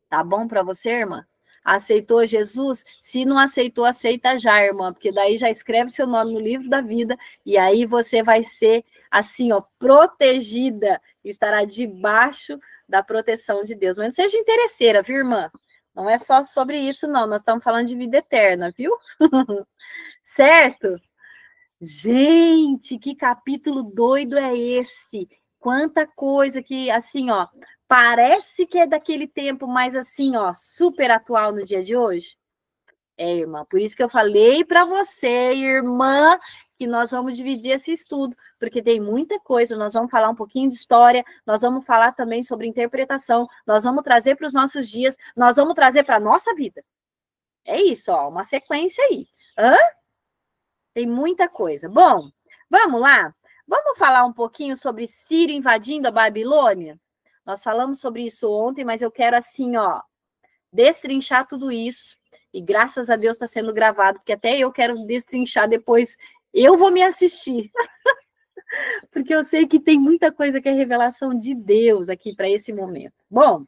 Tá bom para você, irmã? Aceitou Jesus? Se não aceitou, aceita já, irmã, porque daí já escreve seu nome no livro da vida, e aí você vai ser, assim, ó, protegida, estará debaixo da proteção de Deus. Mas não seja interesseira, viu, irmã? Não é só sobre isso, não. Nós estamos falando de vida eterna, viu? Certo? Gente, que capítulo doido é esse? Quanta coisa que, assim, ó, parece que é daquele tempo, mas assim, ó, super atual no dia de hoje. É, irmã, por isso que eu falei para você, irmã, que nós vamos dividir esse estudo, porque tem muita coisa. Nós vamos falar um pouquinho de história, nós vamos falar também sobre interpretação, nós vamos trazer para os nossos dias, nós vamos trazer para a nossa vida. É isso, ó, uma sequência aí. Hã? Tem muita coisa. Bom, vamos lá? Vamos falar um pouquinho sobre Ciro invadindo a Babilônia? Nós falamos sobre isso ontem, mas eu quero, assim, ó, destrinchar tudo isso. E graças a Deus está sendo gravado, porque até eu quero destrinchar depois. Eu vou me assistir. Porque eu sei que tem muita coisa que é revelação de Deus aqui para esse momento. Bom,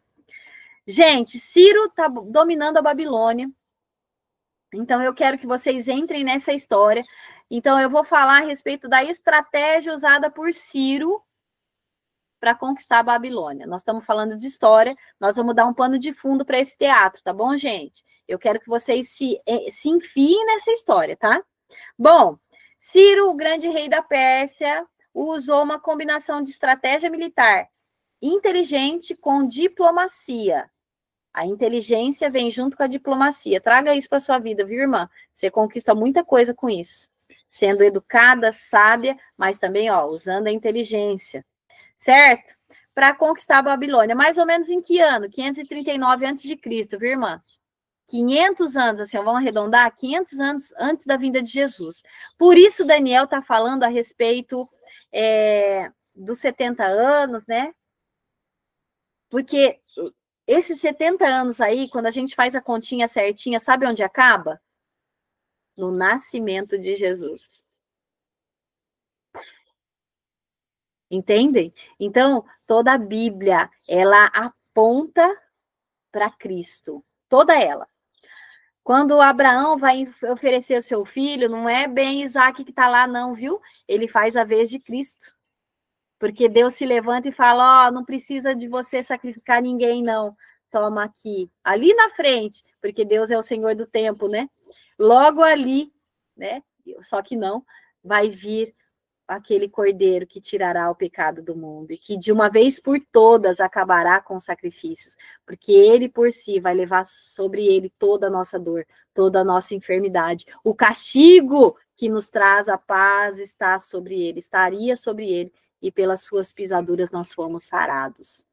gente, Ciro está dominando a Babilônia. Então, eu quero que vocês entrem nessa história. Então, eu vou falar a respeito da estratégia usada por Ciro para conquistar a Babilônia. Nós estamos falando de história, nós vamos dar um pano de fundo para esse teatro, tá bom, gente? Eu quero que vocês se enfiem nessa história, tá? Bom, Ciro, o grande rei da Pérsia, usou uma combinação de estratégia militar inteligente com diplomacia. A inteligência vem junto com a diplomacia. Traga isso para sua vida, viu, irmã? Você conquista muita coisa com isso. Sendo educada, sábia, mas também, ó, usando a inteligência. Certo? Para conquistar a Babilônia. Mais ou menos em que ano? 539 a.C., viu, irmã? 500 anos, assim, vamos arredondar, 500 anos antes da vinda de Jesus. Por isso, Daniel está falando a respeito dos 70 anos, né? Porque esses 70 anos aí, quando a gente faz a continha certinha, sabe onde acaba? No nascimento de Jesus. Entendem? Então, toda a Bíblia, ela aponta para Cristo. Toda ela. Quando Abraão vai oferecer o seu filho, não é bem Isaac que está lá, não, viu? Ele faz a vez de Cristo. Porque Deus se levanta e fala, não precisa de você sacrificar ninguém, não. Toma aqui. Ali na frente, porque Deus é o Senhor do tempo, né? Logo ali, né? Só que não, vai vir aquele cordeiro que tirará o pecado do mundo e que de uma vez por todas acabará com os sacrifícios, porque ele por si vai levar sobre ele toda a nossa dor, toda a nossa enfermidade. O castigo que nos traz a paz está sobre ele, estaria sobre ele, e pelas suas pisaduras nós fomos sarados.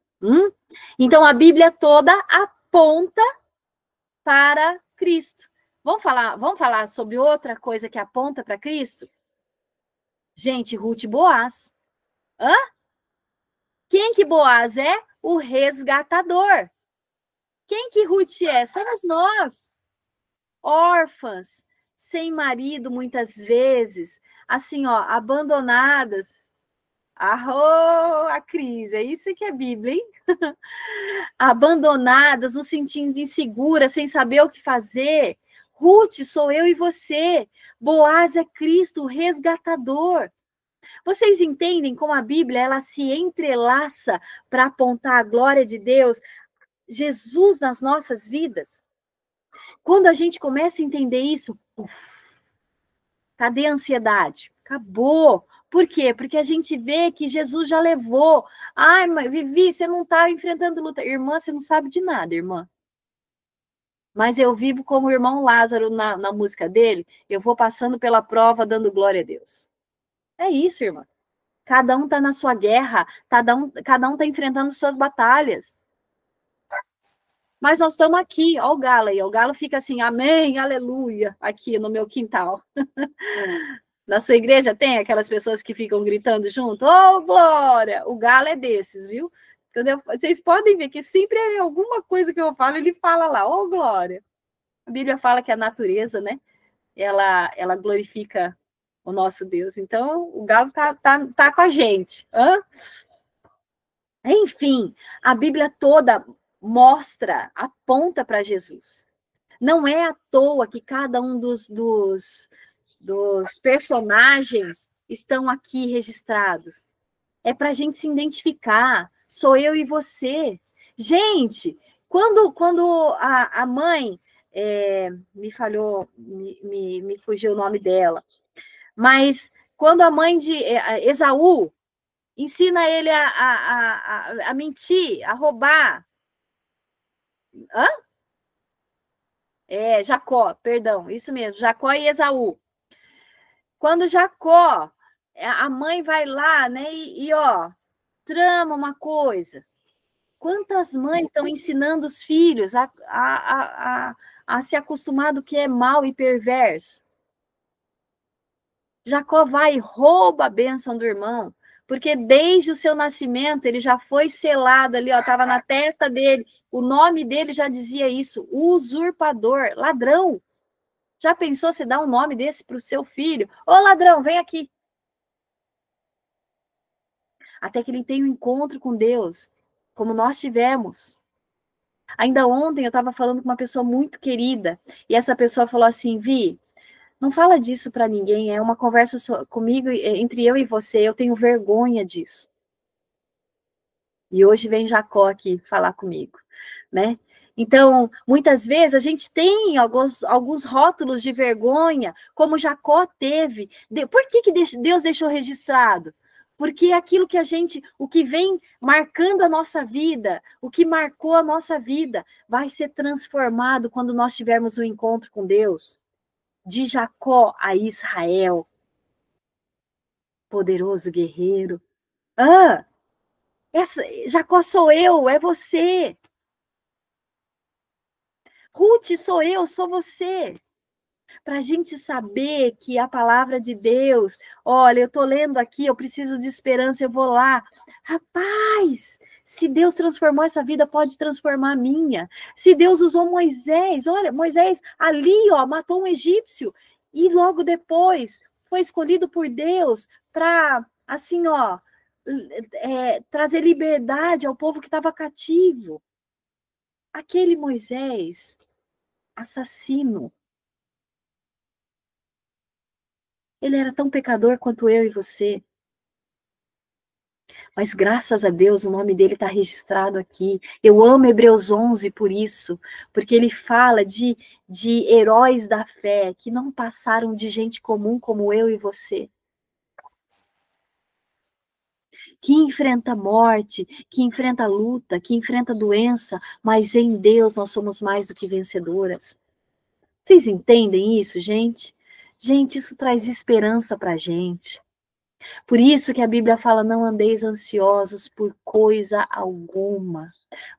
Então a Bíblia toda aponta para Cristo. Vamos falar sobre outra coisa que aponta para Cristo? Gente, Ruth e Boaz. Hã? Quem que Boaz é? O resgatador. Quem que Ruth é? Somos nós. Órfãs, sem marido muitas vezes, assim, ó, abandonadas. A crise, é isso que é Bíblia, hein? Abandonadas, nos sentindo inseguras, sem saber o que fazer. Ruth, sou eu e você. Boaz é Cristo, o resgatador. Vocês entendem como a Bíblia ela se entrelaça para apontar a glória de Deus, Jesus nas nossas vidas? Quando a gente começa a entender isso, cadê a ansiedade? Acabou. Por quê? Porque a gente vê que Jesus já levou. Ai, Vivi, você não está enfrentando luta. Irmã, você não sabe de nada, irmã. Mas eu vivo como o irmão Lázaro na música dele, eu vou passando pela prova dando glória a Deus. É isso, irmã. Cada um está na sua guerra, cada um está enfrentando suas batalhas. Mas nós estamos aqui, ó o galo aí. O galo fica assim, amém, aleluia, aqui no meu quintal. Na sua igreja tem aquelas pessoas que ficam gritando junto? Oh, glória! O galo é desses, viu? Vocês podem ver que sempre é alguma coisa que eu falo, ele fala lá, oh, glória. A Bíblia fala que a natureza, né? Ela glorifica o nosso Deus. Então, o galo tá com a gente. Enfim, a Bíblia toda mostra, aponta para Jesus. Não é à toa que cada um dos personagens estão aqui registrados. É para a gente se identificar. Sou eu e você. Gente, quando a mãe me falhou, me fugiu o nome dela, mas quando a mãe de Esaú ensina ele a mentir, a roubar. Jacó, perdão, isso mesmo, Jacó e Esaú. Quando Jacó, a mãe vai lá, né, e trama uma coisa. Quantas mães estão ensinando os filhos a se acostumar do que é mal e perverso? Jacó vai e rouba a bênção do irmão, porque desde o seu nascimento ele já foi selado ali, estava na testa dele, o nome dele já dizia isso, usurpador, ladrão. Já pensou se dar um nome desse para o seu filho? Ô ladrão, vem aqui. Até que ele tenha um encontro com Deus, como nós tivemos. Ainda ontem eu estava falando com uma pessoa muito querida, e essa pessoa falou assim, Vi, não fala disso para ninguém, é uma conversa comigo, entre eu e você, eu tenho vergonha disso. E hoje vem Jacó aqui falar comigo, né? Então, muitas vezes a gente tem alguns rótulos de vergonha, como Jacó teve. Por que Deus deixou registrado? Porque aquilo que o que vem marcando a nossa vida, o que marcou a nossa vida, vai ser transformado quando nós tivermos um encontro com Deus. De Jacó a Israel, poderoso guerreiro. Jacó sou eu, é você. Ruth sou eu, sou você. Para a gente saber que a palavra de Deus, olha, eu estou lendo aqui, eu preciso de esperança, eu vou lá. Rapaz, se Deus transformou essa vida, pode transformar a minha. Se Deus usou Moisés, olha, Moisés ali, matou um egípcio, e logo depois foi escolhido por Deus para, assim, trazer liberdade ao povo que estava cativo. Aquele Moisés, assassino. Ele era tão pecador quanto eu e você. Mas graças a Deus o nome dele está registrado aqui. Eu amo Hebreus 11 por isso, porque ele fala de heróis da fé que não passaram de gente comum como eu e você. Que enfrenta morte, que enfrenta luta, que enfrenta doença, mas em Deus nós somos mais do que vencedoras. Vocês entendem isso, gente? Gente, isso traz esperança para a gente. Por isso que a Bíblia fala, não andeis ansiosos por coisa alguma,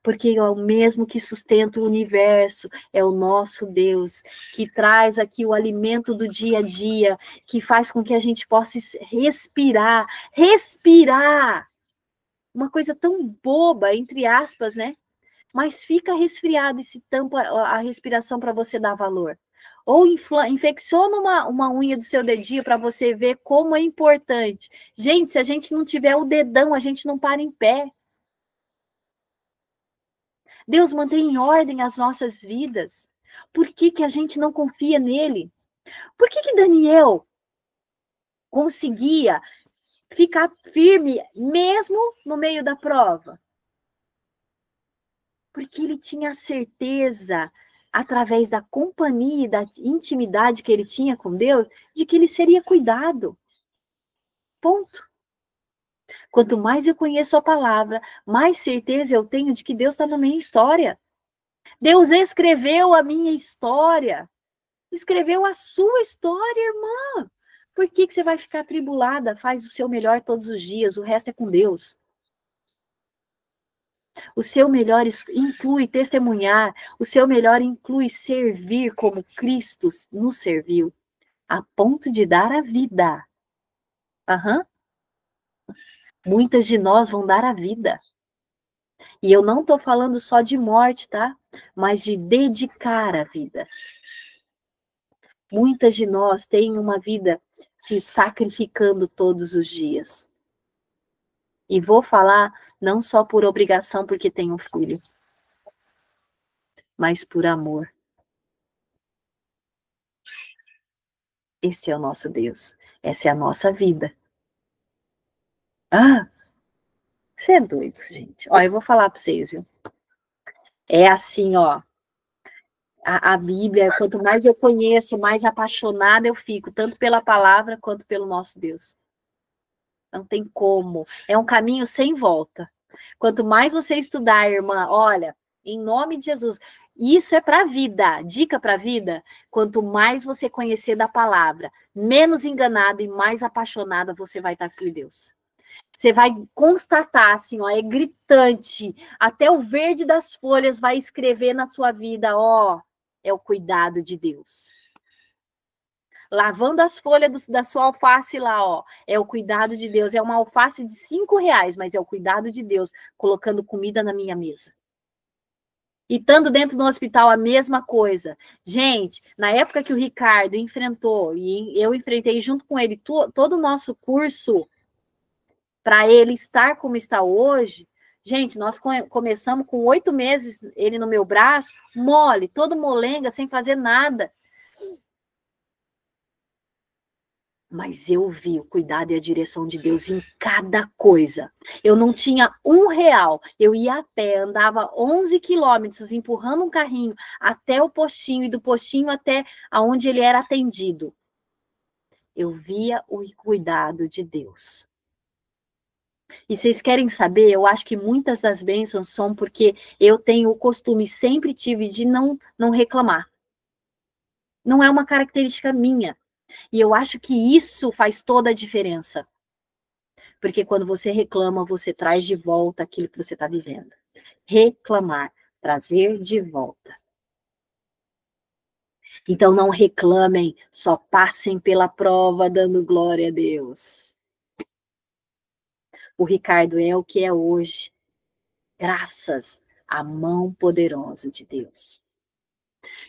porque é o mesmo que sustenta o universo, é o nosso Deus, que traz aqui o alimento do dia a dia, que faz com que a gente possa respirar, uma coisa tão boba, entre aspas, né? Mas fica resfriado e se tampa a respiração para você dar valor. Ou infecciona uma unha do seu dedinho para você ver como é importante. Gente, se a gente não tiver o dedão, a gente não para em pé. Deus mantém em ordem as nossas vidas. Por que a gente não confia nele? Por que Daniel conseguia ficar firme mesmo no meio da prova? Porque ele tinha a certeza, através da companhia e da intimidade que ele tinha com Deus, de que ele seria cuidado. Ponto. Quanto mais eu conheço a palavra, mais certeza eu tenho de que Deus está na minha história. Deus escreveu a minha história. Escreveu a sua história, irmã. Por que você vai ficar atribulada? Faz o seu melhor todos os dias, o resto é com Deus. O seu melhor inclui testemunhar, o seu melhor inclui servir como Cristo nos serviu, a ponto de dar a vida. Uhum. Muitas de nós vão dar a vida. E eu não estou falando só de morte, tá? Mas de dedicar a vida. Muitas de nós têm uma vida se sacrificando todos os dias. E vou falar não só por obrigação, porque tenho um filho, mas por amor. Esse é o nosso Deus. Essa é a nossa vida. Ah, você é doido, gente. Ó, eu vou falar para vocês, viu? É assim, ó. A Bíblia, quanto mais eu conheço, mais apaixonada eu fico, tanto pela palavra quanto pelo nosso Deus. Não tem como. É um caminho sem volta. Quanto mais você estudar, irmã, olha, em nome de Jesus, isso é para a vida, dica para a vida. Quanto mais você conhecer da palavra, menos enganada e mais apaixonada você vai estar por Deus. Você vai constatar, assim, ó, é gritante. Até o verde das folhas vai escrever na sua vida, ó, é o cuidado de Deus. Lavando as folhas da sua alface lá, ó, é o cuidado de Deus. É uma alface de R$5, mas é o cuidado de Deus, colocando comida na minha mesa. E estando dentro do hospital, a mesma coisa. Gente, na época que o Ricardo enfrentou, e eu enfrentei junto com ele todo o nosso curso, para ele estar como está hoje, gente, nós começamos com 8 meses, ele no meu braço, mole, todo molenga, sem fazer nada. Mas eu vi o cuidado e a direção de Deus em cada coisa. Eu não tinha R$1. Eu ia a pé, andava 11 quilômetros, empurrando um carrinho até o postinho, e do postinho até aonde ele era atendido. Eu via o cuidado de Deus. E vocês querem saber? Eu acho que muitas das bênçãos são porque eu tenho o costume, sempre tive, de não reclamar. Não é uma característica minha. E eu acho que isso faz toda a diferença. Porque quando você reclama, você traz de volta aquilo que você está vivendo. Reclamar, trazer de volta. Então não reclamem, só passem pela prova dando glória a Deus. O Ricardo é o que é hoje, graças à mão poderosa de Deus.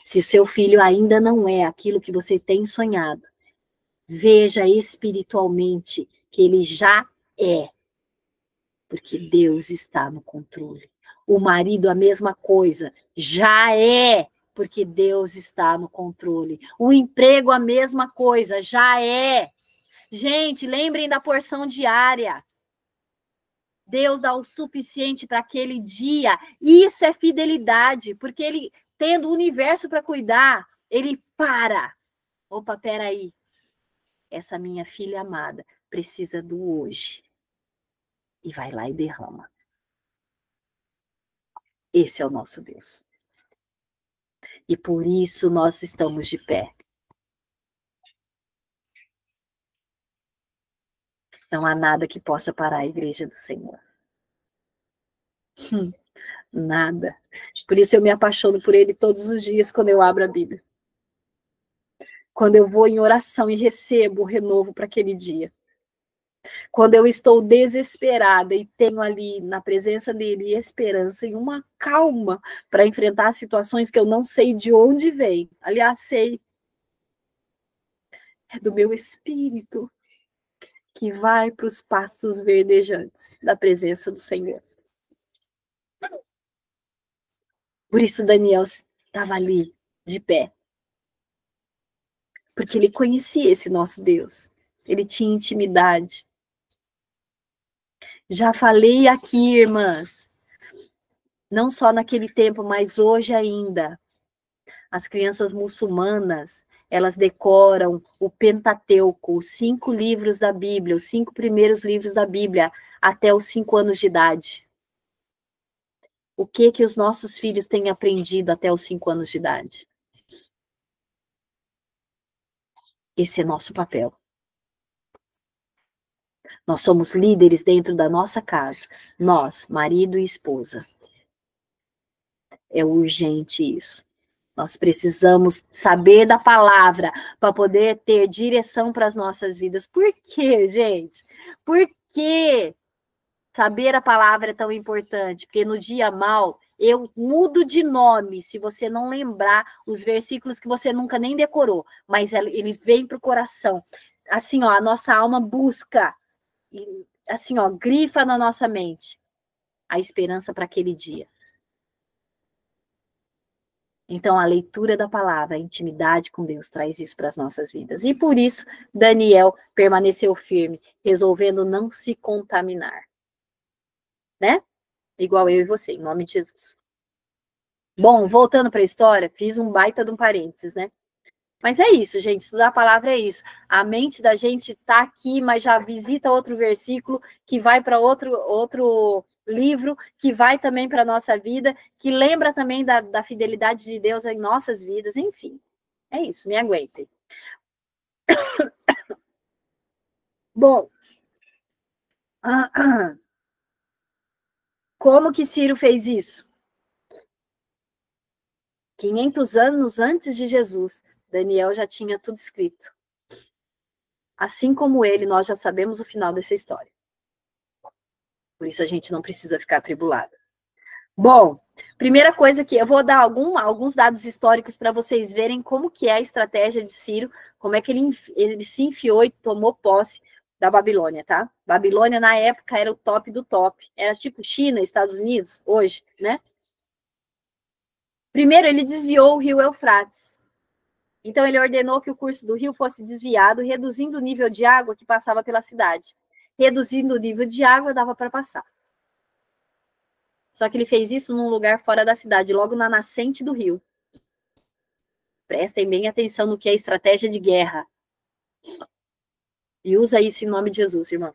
Se o seu filho ainda não é aquilo que você tem sonhado, veja espiritualmente que ele já é, porque Deus está no controle. O marido, a mesma coisa, já é, Porque Deus está no controle. O emprego, a mesma coisa, já é. Gente, lembrem da porção diária. Deus dá o suficiente para aquele dia. Isso é fidelidade, porque ele, tendo o universo para cuidar, ele para. Opa, peraí. Essa minha filha amada precisa do hoje. E vai lá e derrama. Esse é o nosso Deus. E por isso nós estamos de pé. Não há nada que possa parar a igreja do Senhor. Nada. Por isso eu me apaixono por ele todos os dias quando eu abro a Bíblia. Quando eu vou em oração e recebo o renovo para aquele dia. Quando eu estou desesperada e tenho ali na presença dele esperança e uma calma para enfrentar situações que eu não sei de onde vem. Aliás, sei. É do meu espírito que vai para os pastos verdejantes da presença do Senhor. Por isso Daniel estava ali, de pé. Porque ele conhecia esse nosso Deus. Ele tinha intimidade. Já falei aqui, irmãs, não só naquele tempo, mas hoje ainda, as crianças muçulmanas, elas decoram o Pentateuco, os 5 livros da Bíblia, os 5 primeiros livros da Bíblia, até os 5 anos de idade. O que os nossos filhos têm aprendido até os 5 anos de idade? Esse é nosso papel. Nós somos líderes dentro da nossa casa. Nós, marido e esposa. É urgente isso. Nós precisamos saber da palavra para poder ter direção para as nossas vidas. Por quê, gente? Por que saber a palavra é tão importante? Porque no dia mal, eu mudo de nome, se você não lembrar os versículos que você nunca nem decorou, mas ele vem para o coração. Assim, ó, a nossa alma busca, assim, ó, grifa na nossa mente a esperança para aquele dia. Então, a leitura da palavra, a intimidade com Deus, traz isso para as nossas vidas. E por isso, Daniel permaneceu firme, resolvendo não se contaminar. Né? Igual eu e você, em nome de Jesus. Bom, voltando para a história, fiz um baita de um parênteses, né? Mas é isso, gente, estudar a palavra é isso. A mente da gente está aqui, mas já visita outro versículo, que vai para outro livro, que vai também para a nossa vida, que lembra também da fidelidade de Deus em nossas vidas, enfim. É isso, me aguentem. Bom, como que Ciro fez isso? 500 anos antes de Jesus, Daniel já tinha tudo escrito. Assim como ele, nós já sabemos o final dessa história. Por isso a gente não precisa ficar atribulada. Bom, primeira coisa que eu vou dar alguns dados históricos para vocês verem como que é a estratégia de Ciro, como é que ele se enfiou e tomou posse da Babilônia, tá? Babilônia, na época, era o top do top. Era tipo China, Estados Unidos, hoje, né? Primeiro, ele desviou o rio Eufrates. Então, ele ordenou que o curso do rio fosse desviado, reduzindo o nível de água que passava pela cidade. Reduzindo o nível de água, dava para passar. Só que ele fez isso num lugar fora da cidade, logo na nascente do rio. Prestem bem atenção no que é estratégia de guerra. E usa isso em nome de Jesus, irmão.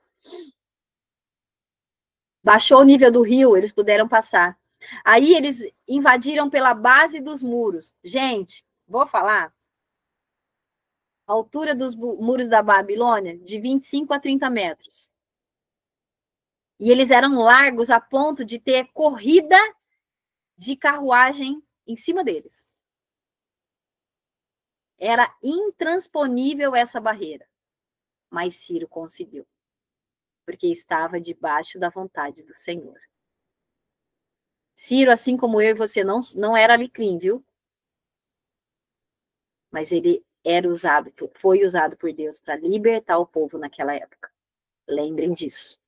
Baixou o nível do rio, eles puderam passar. Aí eles invadiram pela base dos muros. Gente, vou falar. A altura dos muros da Babilônia, de 25 a 30 metros. E eles eram largos a ponto de ter corrida de carruagem em cima deles. Era intransponível essa barreira. Mas Ciro conseguiu. Porque estava debaixo da vontade do Senhor. Ciro, assim como eu e você, não era alecrim, viu? Mas ele foi usado por Deus para libertar o povo naquela época. Lembrem disso.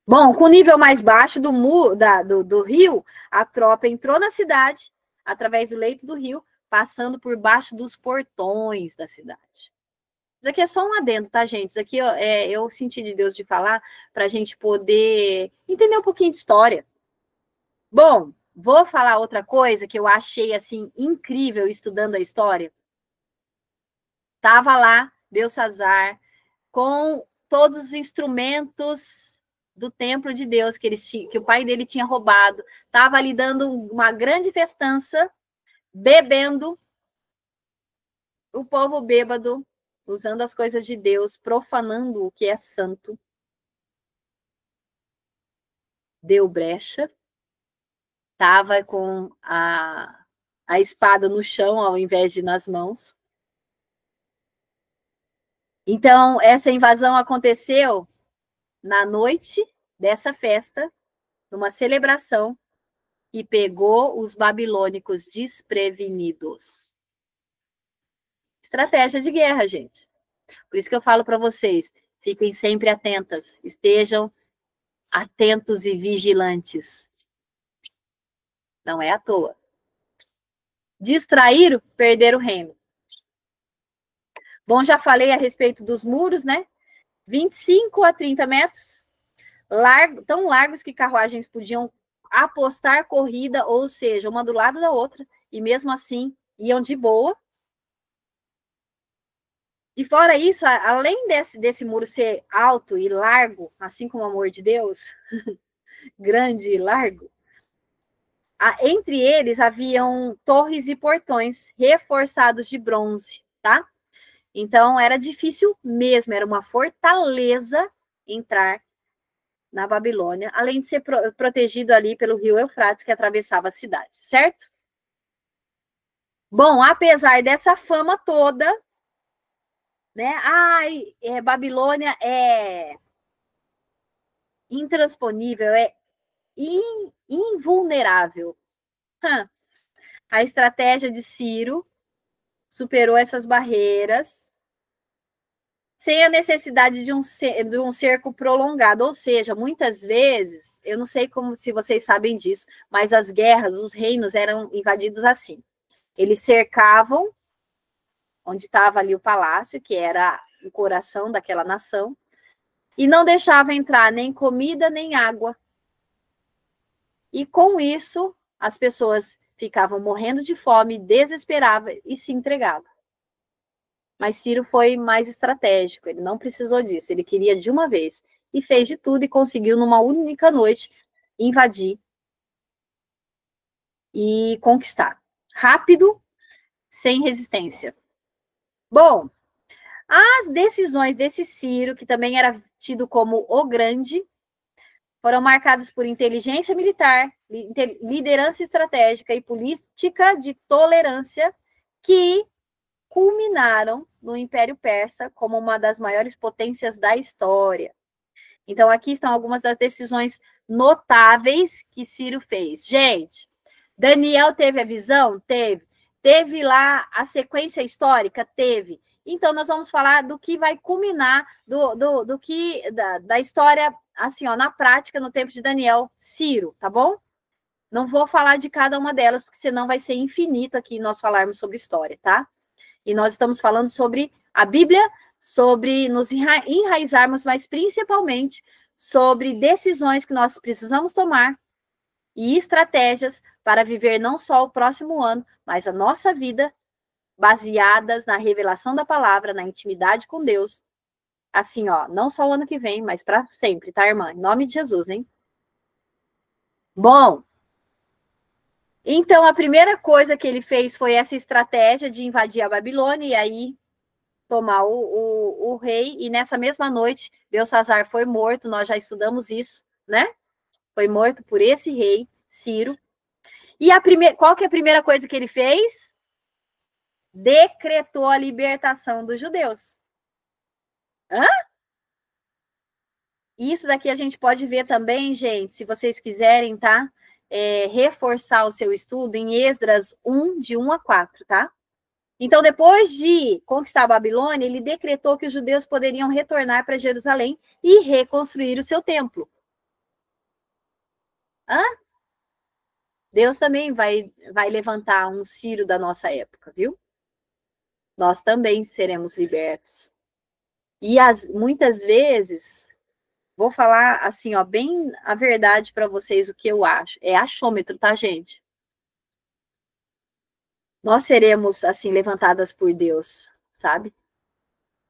Bom, com o nível mais baixo do rio, a tropa entrou na cidade, através do leito do rio, passando por baixo dos portões da cidade. Isso aqui é só um adendo, tá, gente? Isso aqui eu senti de Deus de falar para a gente poder entender um pouquinho de história. Bom, vou falar outra coisa que eu achei, assim, incrível estudando a história. Tava lá, Belsazar, com todos os instrumentos do templo de Deus que o pai dele tinha roubado. Tava ali dando uma grande festança, bebendo, o povo bêbado, usando as coisas de Deus, profanando o que é santo. Deu brecha. Tava com a espada no chão, ao invés de nas mãos. Então, essa invasão aconteceu na noite dessa festa, numa celebração, e pegou os babilônicos desprevenidos. Estratégia de guerra, gente. Por isso que eu falo para vocês, fiquem sempre atentas, estejam atentos e vigilantes. Não é à toa. Distraíram, perderam o reino. Bom, já falei a respeito dos muros, né? 25 a 30 metros, tão largos que carruagens podiam apostar corrida, ou seja, uma do lado da outra, e mesmo assim iam de boa. E fora isso, além desse muro ser alto e largo, assim como o amor de Deus, grande e largo, entre eles haviam torres e portões reforçados de bronze, tá? Então era difícil mesmo, era uma fortaleza entrar na Babilônia, além de ser protegido ali pelo rio Eufrates, que atravessava a cidade, certo? Bom, apesar dessa fama toda, né? Babilônia é intransponível, é invulnerável. A estratégia de Ciro superou essas barreiras sem a necessidade de um cerco prolongado. Ou seja, muitas vezes, eu não sei se vocês sabem disso, mas as guerras, os reinos eram invadidos assim. Eles cercavam onde estava ali o palácio, que era o coração daquela nação, e não deixava entrar nem comida, nem água. E com isso, as pessoas ficavam morrendo de fome, desesperavam e se entregavam. Mas Ciro foi mais estratégico, ele não precisou disso, ele queria de uma vez. E fez de tudo e conseguiu, numa única noite, invadir e conquistar. Rápido, sem resistência. Bom, as decisões desse Ciro, que também era tido como o Grande, foram marcadas por inteligência militar, liderança estratégica e política de tolerância, que culminaram no Império Persa como uma das maiores potências da história. Então, aqui estão algumas das decisões notáveis que Ciro fez. Gente, Daniel teve a visão? Teve. Teve lá a sequência histórica? Teve. Então, nós vamos falar do que vai culminar da história, assim, ó, na prática, no tempo de Daniel, Ciro, tá bom? Não vou falar de cada uma delas, porque senão vai ser infinito aqui nós falarmos sobre história, tá? E nós estamos falando sobre a Bíblia, sobre nos enraizarmos, mas principalmente sobre decisões que nós precisamos tomar e estratégias para viver não só o próximo ano, mas a nossa vida baseadas na revelação da palavra, na intimidade com Deus. Assim, ó, não só o ano que vem, mas para sempre, tá, irmã? Em nome de Jesus, hein? Bom, então a primeira coisa que ele fez foi essa estratégia de invadir a Babilônia e aí tomar o rei, e nessa mesma noite, Belsazar foi morto, nós já estudamos isso, né? Foi morto por esse rei, Ciro. E qual que é a primeira coisa que ele fez? Decretou a libertação dos judeus. Isso daqui a gente pode ver também, gente, se vocês quiserem, tá? Reforçar o seu estudo em Esdras 1, de 1 a 4, tá? Então, depois de conquistar a Babilônia, ele decretou que os judeus poderiam retornar para Jerusalém e reconstruir o seu templo. Deus também vai levantar um Ciro da nossa época, viu? Nós também seremos libertos. E muitas vezes, vou falar assim, ó, bem a verdade para vocês, o que eu acho. É achômetro, tá, gente? Nós seremos, assim, levantadas por Deus, sabe?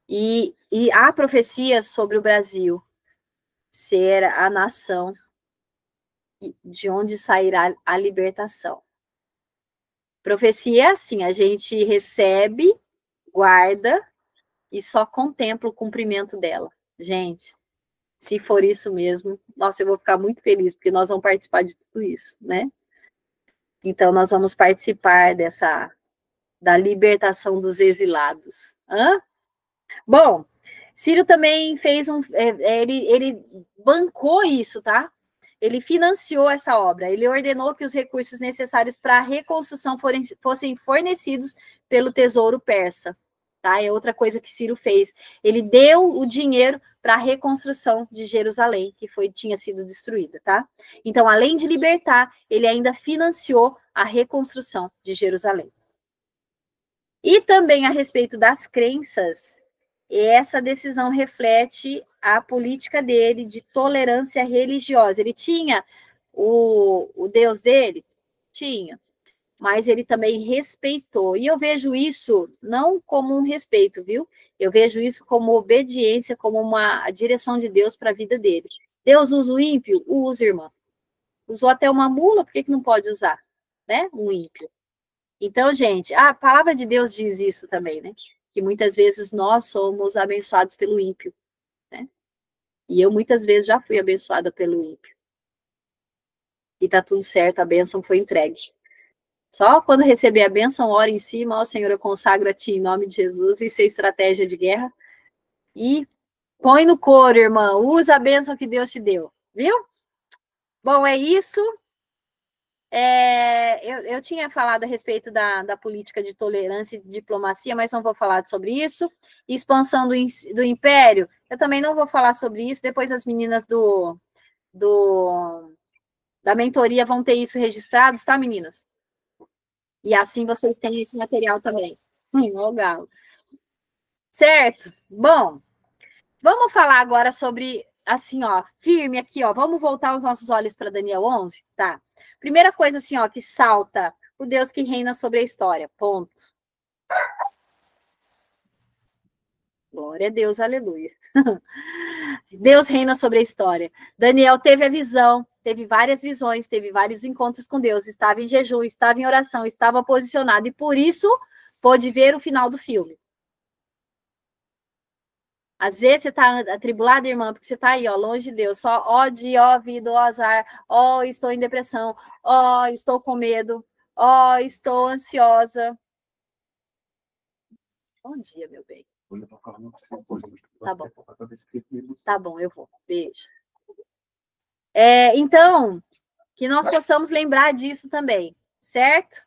E há profecias sobre o Brasil ser a nação de onde sairá a libertação. Profecia é assim, a gente recebe, guarda e só contempla o cumprimento dela. Gente, se for isso mesmo, nossa, eu vou ficar muito feliz, porque nós vamos participar de tudo isso, né? Então, nós vamos participar da libertação dos exilados. Hã? Bom, Ciro também fez ele bancou isso, tá? Ele financiou essa obra. Ele ordenou que os recursos necessários para a reconstrução fossem fornecidos pelo Tesouro Persa. Tá? É outra coisa que Ciro fez. Ele deu o dinheiro para a reconstrução de Jerusalém, que tinha sido destruída. Tá? Então, além de libertar, ele ainda financiou a reconstrução de Jerusalém. E também a respeito das crenças, essa decisão reflete a política dele de tolerância religiosa. Ele tinha o Deus dele? Tinha. Mas ele também respeitou. E eu vejo isso não como um respeito, viu? Eu vejo isso como obediência, como uma direção de Deus para a vida dele. Deus usa o ímpio? Usa, irmã. Usou até uma mula, por que não pode usar? Né? Um ímpio. Então, gente, a palavra de Deus diz isso também, né? Que muitas vezes nós somos abençoados pelo ímpio, né? E eu muitas vezes já fui abençoada pelo ímpio. E tá tudo certo, a bênção foi entregue. Só quando receber a bênção, ora em cima, ó Senhor, eu consagro a Ti em nome de Jesus, isso é estratégia de guerra. E põe no coro, irmã, usa a bênção que Deus te deu, viu? Bom, é isso. Eu tinha falado a respeito da política de tolerância e de diplomacia, mas não vou falar sobre isso. Expansão do império, eu também não vou falar sobre isso. Depois as meninas da mentoria vão ter isso registrado, tá, meninas? E assim vocês têm esse material também. Ó, galo. Certo? Bom, vamos falar agora sobre, assim, ó, firme aqui, ó. Vamos voltar os nossos olhos para Daniel 11, tá? Primeira coisa, assim, ó, que salta: o Deus que reina sobre a história. Ponto. Glória a Deus, aleluia. Deus reina sobre a história. Daniel teve a visão, teve várias visões, teve vários encontros com Deus, estava em jejum, estava em oração, estava posicionado, e por isso pôde ver o final do filme. Às vezes você está atribulada, irmã, porque você está aí, ó, longe de Deus, só ó dia, ó vida, ó azar, ó estou em depressão, ó estou com medo, ó estou ansiosa. Bom dia, meu bem. Tá bom. Tá bom, eu vou. Beijo. Então, que nós possamos lembrar disso também, certo?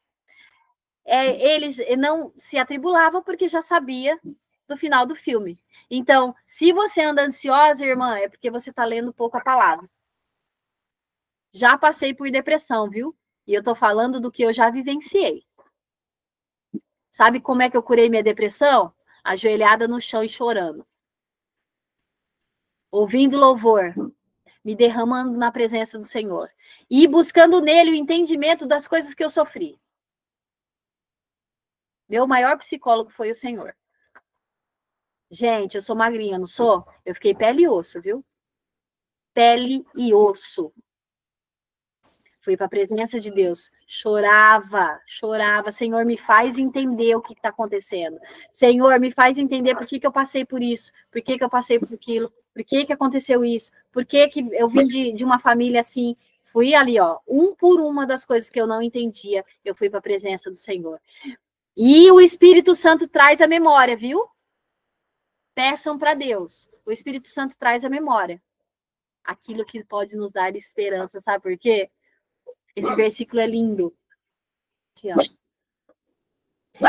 Eles não se atribulavam porque já sabia do final do filme. Então, se você anda ansiosa, irmã, é porque você está lendo pouco a palavra. Já passei por depressão, viu? E eu tô falando do que eu já vivenciei. Sabe como é que eu curei minha depressão? Ajoelhada no chão e chorando. Ouvindo louvor, me derramando na presença do Senhor. E buscando nele o entendimento das coisas que eu sofri. Meu maior psicólogo foi o Senhor. Gente, eu sou magrinha, não sou? Eu fiquei pele e osso, viu? Pele e osso. Fui para a presença de Deus. Chorava. Senhor, me faz entender o que está acontecendo. Senhor, me faz entender por que eu passei por isso. Por que eu passei por aquilo. Por que aconteceu isso. Por que eu vim de uma família assim. Fui ali, ó, um por uma das coisas que eu não entendia. Eu fui para a presença do Senhor. E o Espírito Santo traz a memória, viu? Peçam para Deus. O Espírito Santo traz a memória. Aquilo que pode nos dar esperança, sabe por quê? Esse versículo é lindo.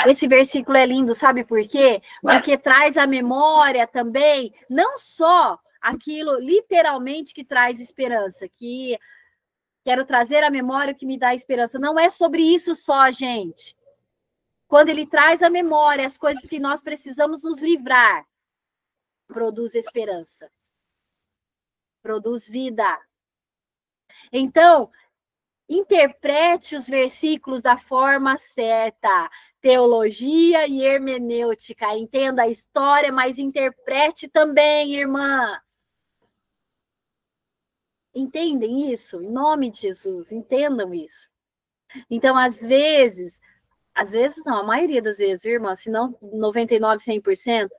Esse versículo é lindo, sabe por quê? Porque traz a memória também, não só aquilo literalmente que traz esperança, que Quero trazer à memória o que me dá esperança. Não é sobre isso só, gente. Quando ele traz à memória as coisas que nós precisamos nos livrar, produz esperança. Produz vida. Então, interprete os versículos da forma certa. Teologia e hermenêutica. Entenda a história, mas interprete também, irmã. Entendem isso? Em nome de Jesus, entendam isso. Então, às vezes não, a maioria das vezes, irmã, se não 99%, 100%,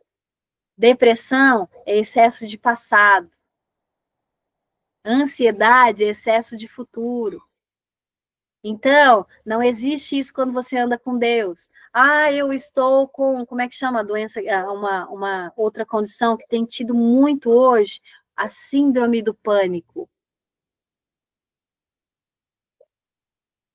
depressão é excesso de passado. Ansiedade é excesso de futuro. Então, não existe isso quando você anda com Deus. Ah, eu estou com, como é que chama a doença, uma outra condição que tem tido muito hoje, a síndrome do pânico.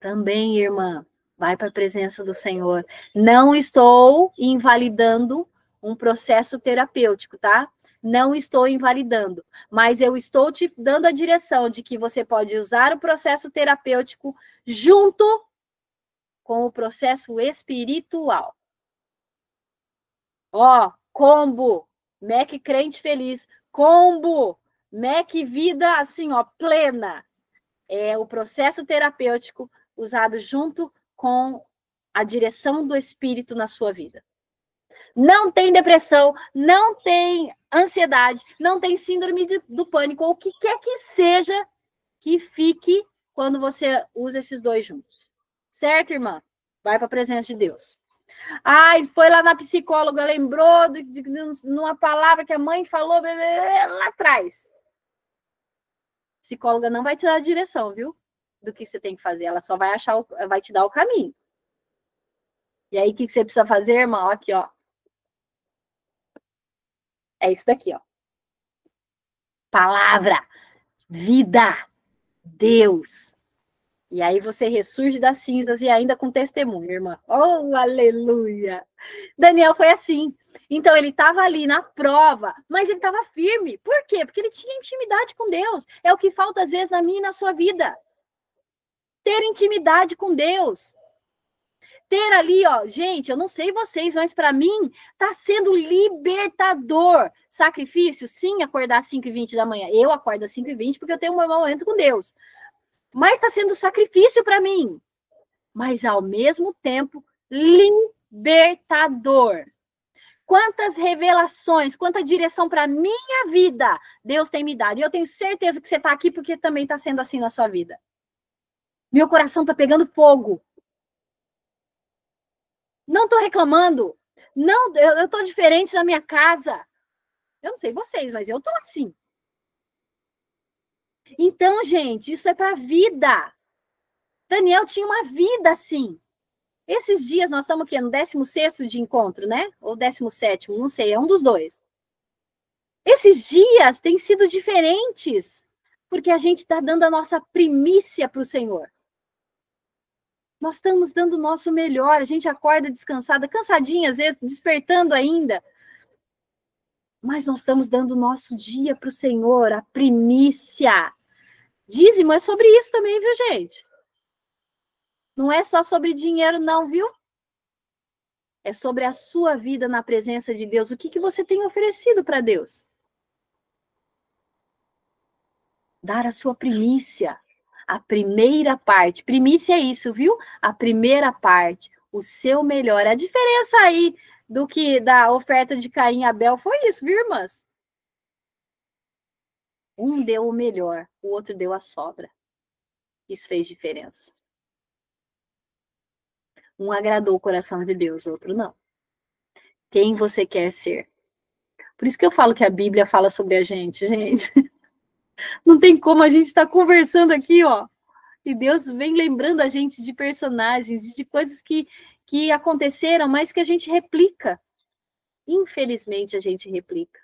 Também, irmã, vai para a presença do Senhor. Não estou invalidando um processo terapêutico, tá? Não estou invalidando, mas eu estou te dando a direção de que você pode usar o processo terapêutico junto com o processo espiritual. Ó, combo, Mac crente feliz, combo, Mac vida assim, ó, plena. É o processo terapêutico usado junto com a direção do Espírito na sua vida. Não tem depressão, não tem ansiedade, não tem síndrome do pânico, ou o que quer que seja que fique quando você usa esses dois juntos. Certo, irmã? Vai para a presença de Deus. Ai, foi lá na psicóloga, lembrou de uma palavra que a mãe falou lá atrás. A psicóloga não vai te dar a direção, viu? Do que você tem que fazer. Ela só vai vai te dar o caminho. E aí, o que você precisa fazer, irmão? Aqui, ó. É isso daqui, ó. Palavra, vida, Deus. E aí você ressurge das cinzas e ainda com testemunho, irmã. Oh, aleluia! Daniel foi assim. Então, ele estava ali na prova, mas ele estava firme. Por quê? Porque ele tinha intimidade com Deus. É o que falta, às vezes, na minha e na sua vida. Ter intimidade com Deus. Ter ali, ó, gente, eu não sei vocês, mas para mim tá sendo libertador. Sacrifício, sim, acordar às 5h20 da manhã. Eu acordo às 5h20 porque eu tenho um momento com Deus. Mas está sendo sacrifício para mim. Mas, ao mesmo tempo, libertador. Quantas revelações, quanta direção para a minha vida Deus tem me dado. E eu tenho certeza que você está aqui porque também está sendo assim na sua vida. Meu coração está pegando fogo. Não estou reclamando. Não, eu estou diferente na minha casa. Eu não sei vocês, mas eu estou assim. Então, gente, isso é para a vida. Daniel tinha uma vida assim. Esses dias nós estamos aqui no 16º de encontro, né? Ou 17º, não sei, é um dos dois. Esses dias têm sido diferentes, porque a gente está dando a nossa primícia para o Senhor. Nós estamos dando o nosso melhor, a gente acorda descansada, cansadinha, às vezes, despertando ainda. Mas nós estamos dando o nosso dia para o Senhor, a primícia. Dízimo é sobre isso também, viu, gente? Não é só sobre dinheiro, não, viu? É sobre a sua vida na presença de Deus. O que você tem oferecido para Deus? Dar a sua primícia. A primeira parte. Primícia é isso, viu? A primeira parte. O seu melhor. A diferença aí do que da oferta de Caim e Abel foi isso, viu, irmãs? Um deu o melhor, o outro deu a sobra. Isso fez diferença. Um agradou o coração de Deus, outro não. Quem você quer ser? Por isso que eu falo que a Bíblia fala sobre a gente, gente. Não tem como a gente estar conversando aqui, ó. E Deus vem lembrando a gente de personagens, de coisas que aconteceram, mas que a gente replica. Infelizmente, a gente replica.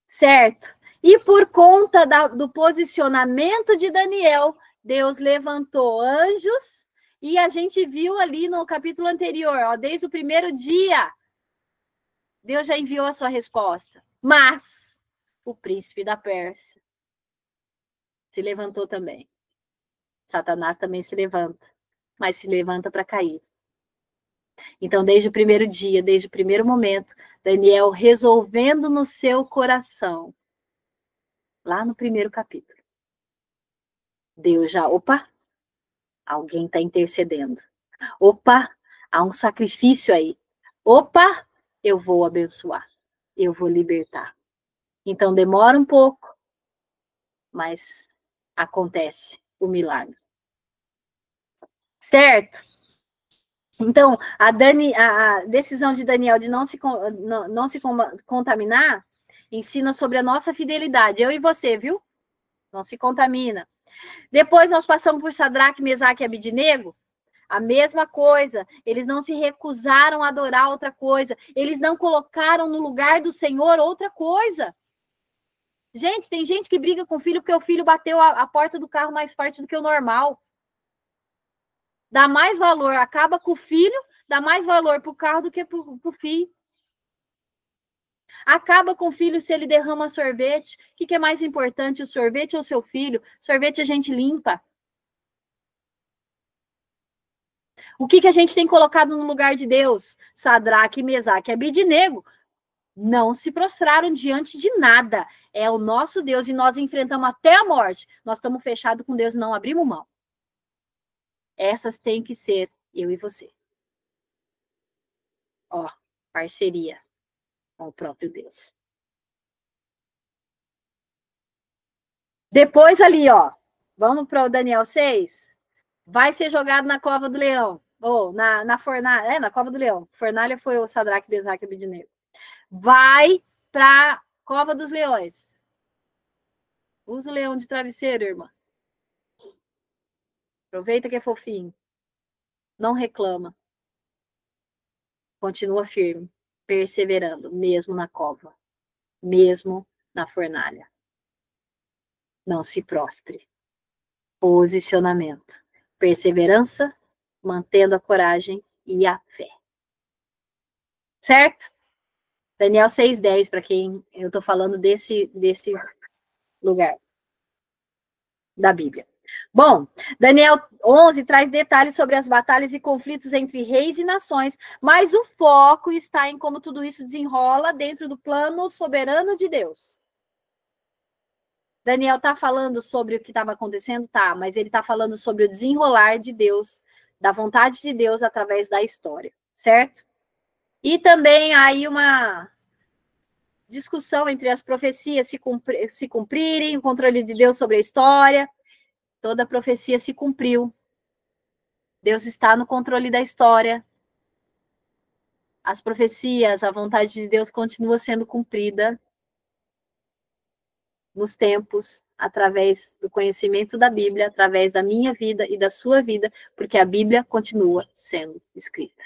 Certo? E por conta do posicionamento de Daniel, Deus levantou anjos, e a gente viu ali no capítulo anterior, ó, desde o primeiro dia, Deus já enviou a sua resposta. Mas o príncipe da Pérsia Se levantou também. Satanás também se levanta, mas se levanta para cair. Então, desde o primeiro dia, desde o primeiro momento, Daniel resolvendo no seu coração, lá no primeiro capítulo, Deus já, opa, alguém está intercedendo. Opa, há um sacrifício aí. Opa, eu vou abençoar, eu vou libertar. Então, demora um pouco, mas acontece o milagre. Certo? Então, a decisão de Daniel de não se contaminar ensina sobre a nossa fidelidade. Eu e você, viu? Não se contamina. Depois nós passamos por Sadraque, Mesaque e Abidnego. A mesma coisa. Eles não se recusaram a adorar outra coisa. Eles não colocaram no lugar do Senhor outra coisa. Gente, tem gente que briga com o filho porque o filho bateu a porta do carro mais forte do que o normal. Dá mais valor, acaba com o filho, dá mais valor para o carro do que para o filho. Acaba com o filho se ele derrama sorvete. O que é mais importante, o sorvete ou o seu filho? Sorvete a gente limpa. O que a gente tem colocado no lugar de Deus? Sadraque, Mesaque e Abidnego não se prostraram diante de nada. É o nosso Deus e nós enfrentamos até a morte. Nós estamos fechados com Deus e não abrimos mão. Essas têm que ser eu e você. Ó, parceria com o próprio Deus. Depois ali, ó, vamos para o Daniel 6. Vai ser jogado na cova do leão. Ou na fornalha. Na cova do leão. Fornalha foi o Sadraque, Mesaque e Abidnego. Vai para cova dos leões. Usa o leão de travesseiro, irmã. Aproveita que é fofinho. Não reclama. Continua firme, perseverando, mesmo na cova, mesmo na fornalha. Não se prostre. Posicionamento. Perseverança, mantendo a coragem e a fé. Certo? Daniel 6:10, para quem eu estou falando desse lugar da Bíblia. Bom, Daniel 11 traz detalhes sobre as batalhas e conflitos entre reis e nações, mas o foco está em como tudo isso desenrola dentro do plano soberano de Deus. Daniel está falando sobre o que estava acontecendo? Tá, mas ele está falando sobre o desenrolar de Deus, da vontade de Deus através da história, certo? E também aí uma discussão entre as profecias se cumprirem, o controle de Deus sobre a história. Toda a profecia se cumpriu. Deus está no controle da história. As profecias, a vontade de Deus continua sendo cumprida nos tempos, através do conhecimento da Bíblia, através da minha vida e da sua vida, porque a Bíblia continua sendo escrita.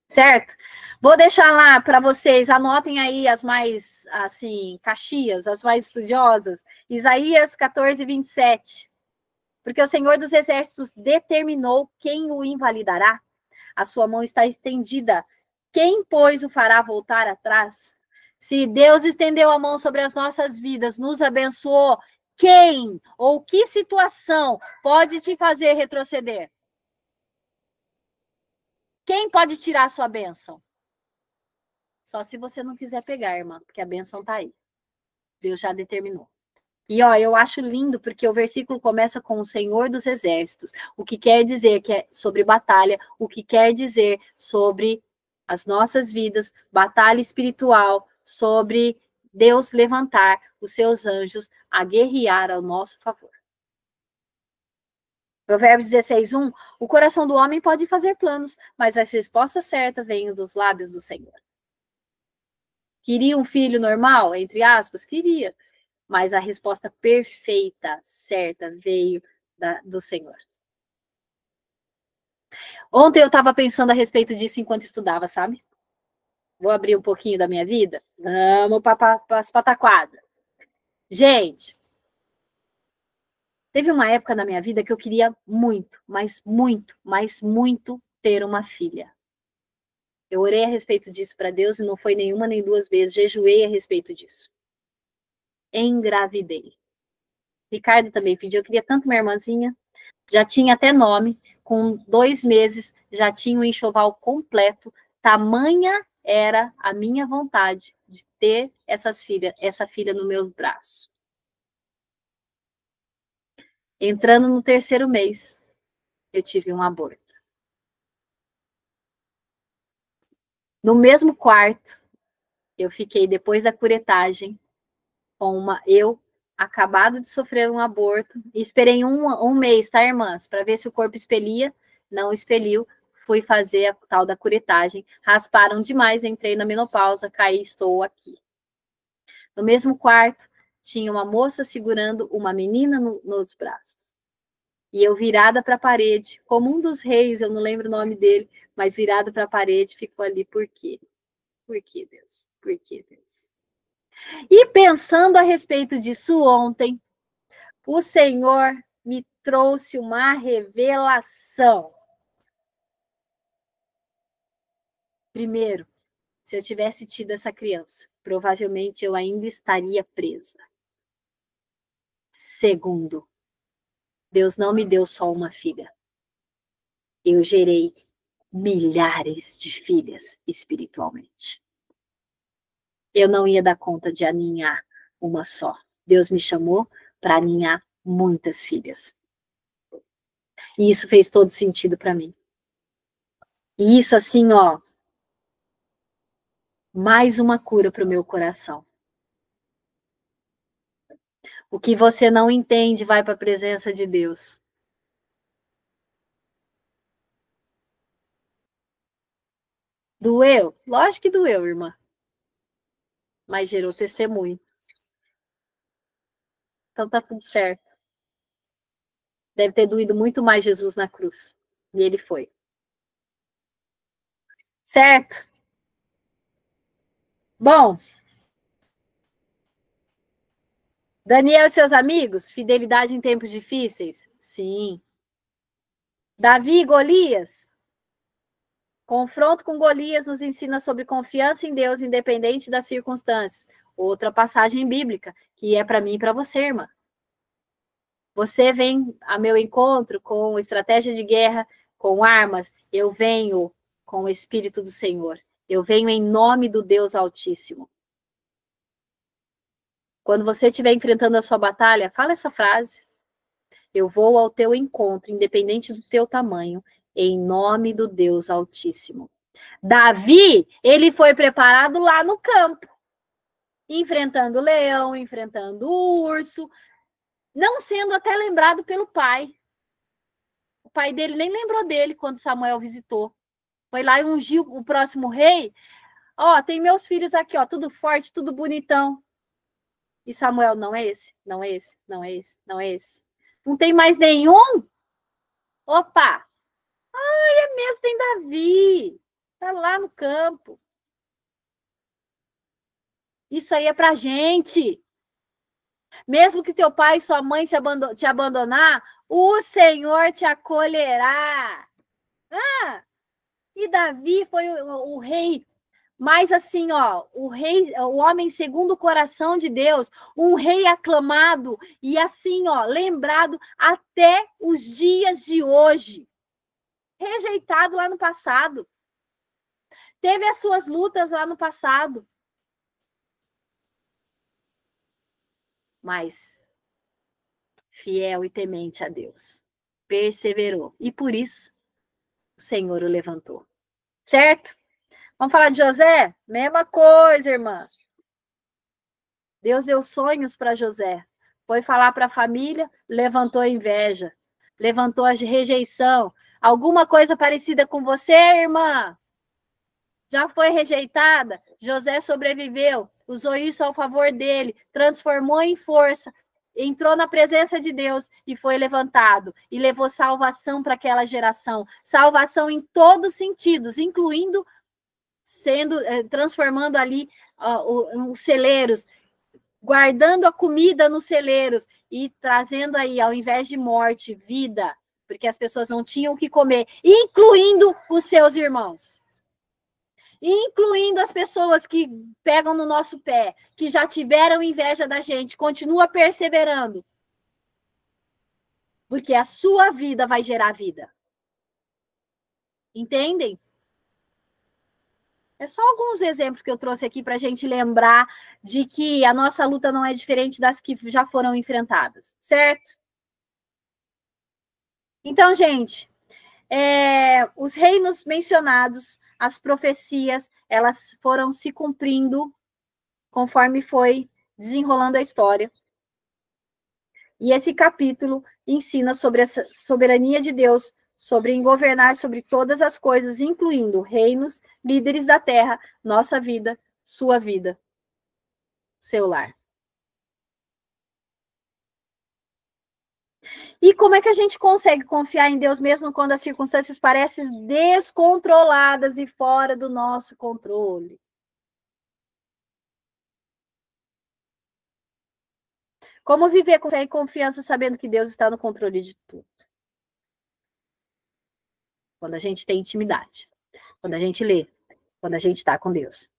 Certo? Vou deixar lá para vocês, anotem aí as mais, assim, caxias, as mais estudiosas. Isaías 14:27. Porque o Senhor dos Exércitos determinou quem o invalidará. A sua mão está estendida. Quem, pois, o fará voltar atrás? Se Deus estendeu a mão sobre as nossas vidas, nos abençoou, quem ou que situação pode te fazer retroceder? Quem pode tirar a sua bênção? Só se você não quiser pegar, irmã, porque a bênção está aí. Deus já determinou. E, ó, eu acho lindo porque o versículo começa com o Senhor dos Exércitos, o que quer dizer que é sobre batalha, o que quer dizer sobre as nossas vidas, batalha espiritual, sobre Deus levantar os seus anjos a guerrear ao nosso favor. Provérbios 16:1, o coração do homem pode fazer planos, mas a resposta certa vem dos lábios do Senhor. Queria um filho normal, entre aspas? Queria. Mas a resposta perfeita, certa, veio do Senhor. Ontem eu estava pensando a respeito disso enquanto estudava, sabe? Vou abrir um pouquinho da minha vida. Vamos para as pataquadas. Gente, teve uma época na minha vida que eu queria muito, mas muito ter uma filha. Eu orei a respeito disso para Deus e não foi nenhuma nem duas vezes, jejuei a respeito disso. Engravidei. Ricardo também pediu, eu queria tanto uma irmãzinha. Já tinha até nome, com 2 meses, já tinha o enxoval completo. Tamanha era a minha vontade de ter essa filha no meu braço. Entrando no 3º mês, eu tive um aborto. No mesmo quarto, eu fiquei depois da curetagem, eu acabado de sofrer um aborto, e esperei um mês, tá, irmãs? Para ver se o corpo expelia. Não expeliu. Fui fazer a tal da curetagem. Rasparam demais, entrei na menopausa, caí, estou aqui. No mesmo quarto, tinha uma moça segurando uma menina nos braços. E eu virada para a parede, como um dos reis, eu não lembro o nome dele, mas virada para a parede, ficou ali. Por quê? Por que, Deus? Por que, Deus? E pensando a respeito disso ontem, o Senhor me trouxe uma revelação. Primeiro, se eu tivesse tido essa criança, provavelmente eu ainda estaria presa. Segundo, Deus não me deu só uma filha. Eu gerei milhares de filhas espiritualmente. Eu não ia dar conta de aninhar uma só. Deus me chamou para aninhar muitas filhas. E isso fez todo sentido para mim. E isso assim, ó, mais uma cura para o meu coração. O que você não entende vai para a presença de Deus. Doeu? Lógico que doeu, irmã. Mas gerou testemunho. Então tá tudo certo. Deve ter doído muito mais Jesus na cruz. E ele foi. Certo? Bom. Daniel e seus amigos? Fidelidade em tempos difíceis? Sim. Davi e Golias? Confronto com Golias nos ensina sobre confiança em Deus, independente das circunstâncias. Outra passagem bíblica, que é para mim e para você, irmã. Você vem a meu encontro com estratégia de guerra, com armas. Eu venho com o Espírito do Senhor. Eu venho em nome do Deus Altíssimo. Quando você estiver enfrentando a sua batalha, fala essa frase. Eu vou ao teu encontro, independente do teu tamanho, em nome do Deus Altíssimo. Davi, ele foi preparado lá no campo, enfrentando o leão, enfrentando o urso, não sendo até lembrado pelo pai. O pai dele nem lembrou dele quando Samuel visitou. Foi lá e ungiu o próximo rei. Ó, tem meus filhos aqui, ó, tudo forte, tudo bonitão. E Samuel, não é esse, não é esse, não é esse, não é esse. Não tem mais nenhum? Opa! Ai, é mesmo, tem Davi. Tá lá no campo. Isso aí é pra gente. Mesmo que teu pai e sua mãe te abandonar, o Senhor te acolherá. E Davi foi o rei, mas assim, ó, o homem segundo o coração de Deus, um rei aclamado e assim, ó, lembrado até os dias de hoje. Rejeitado lá no passado. Teve as suas lutas lá no passado. Mas fiel e temente a Deus. Perseverou. E por isso, o Senhor o levantou. Certo? Vamos falar de José? Mesma coisa, irmã. Deus deu sonhos para José. Foi falar para a família, levantou a inveja. Levantou a rejeição. Alguma coisa parecida com você, irmã? Já foi rejeitada? José sobreviveu. Usou isso ao favor dele. Transformou em força. Entrou na presença de Deus e foi levantado. E levou salvação para aquela geração. Salvação em todos os sentidos, incluindo transformando ali os celeiros, guardando a comida nos celeiros e trazendo aí, ao invés de morte, vida, porque as pessoas não tinham o que comer, incluindo os seus irmãos. Incluindo as pessoas que pegam no nosso pé, que já tiveram inveja da gente, continua perseverando. Porque a sua vida vai gerar vida. Entendem? É só alguns exemplos que eu trouxe aqui para a gente lembrar de que a nossa luta não é diferente das que já foram enfrentadas, certo? Então, gente, os reinos mencionados, as profecias, elas foram se cumprindo conforme foi desenrolando a história. E esse capítulo ensina sobre a soberania de Deus, sobre governar sobre todas as coisas, incluindo reinos, líderes da terra, nossa vida, sua vida, seu lar. E como é que a gente consegue confiar em Deus mesmo quando as circunstâncias parecem descontroladas e fora do nosso controle? Como viver com fé e confiança sabendo que Deus está no controle de tudo? Quando a gente tem intimidade, quando a gente lê, quando a gente está com Deus.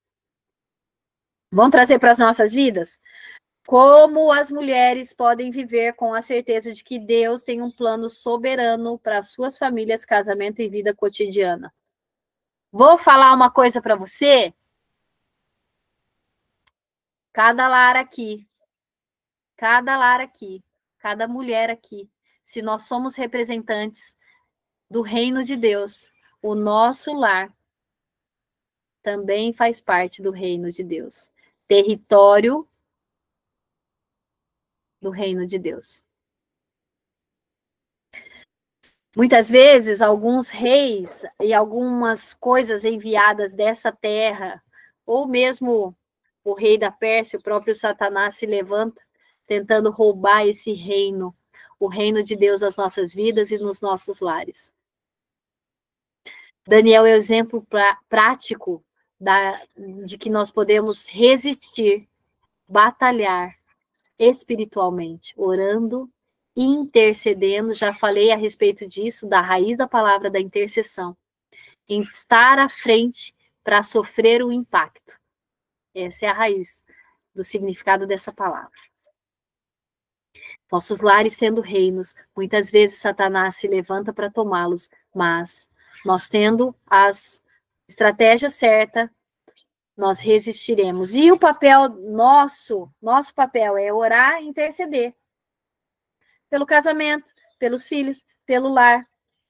Vamos trazer para as nossas vidas? Como as mulheres podem viver com a certeza de que Deus tem um plano soberano para suas famílias, casamento e vida cotidiana? Vou falar uma coisa para você. Cada lar aqui, cada mulher aqui, se nós somos representantes do reino de Deus, o nosso lar também faz parte do reino de Deus. Território do reino de Deus. Muitas vezes, alguns reis e algumas coisas enviadas dessa terra, ou mesmo o rei da Pérsia, o próprio Satanás, se levanta tentando roubar esse reino, o reino de Deus nas nossas vidas e nos nossos lares. Daniel é o exemplo prático de que nós podemos resistir, batalhar espiritualmente, orando, intercedendo. Já falei a respeito disso, da raiz da palavra da intercessão. Em estar à frente para sofrer o impacto. Essa é a raiz do significado dessa palavra. Nossos lares sendo reinos, muitas vezes Satanás se levanta para tomá-los, mas nós tendo as estratégias certas, nós resistiremos. E o papel nosso papel é orar e interceder. Pelo casamento, pelos filhos, pelo lar.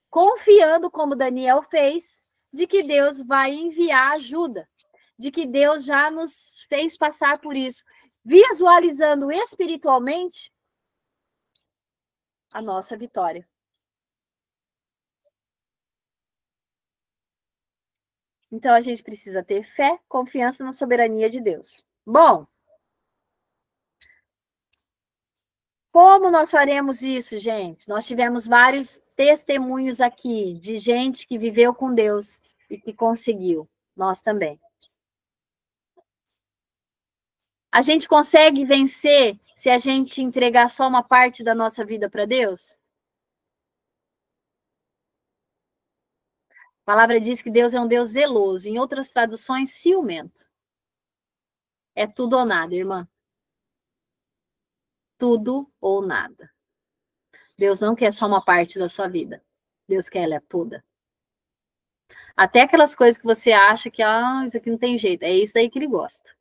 Confiando, como Daniel fez, de que Deus vai enviar ajuda. De que Deus já nos fez passar por isso. Visualizando espiritualmente a nossa vitória. Então, a gente precisa ter fé, confiança na soberania de Deus. Bom, como nós faremos isso, gente? Nós tivemos vários testemunhos aqui de gente que viveu com Deus e que conseguiu. Nós também. A gente consegue vencer se a gente entregar só uma parte da nossa vida para Deus? A palavra diz que Deus é um Deus zeloso. Em outras traduções, ciumento. É tudo ou nada, irmã. Tudo ou nada. Deus não quer só uma parte da sua vida. Deus quer ela toda. Até aquelas coisas que você acha que, isso aqui não tem jeito. É isso aí que ele gosta.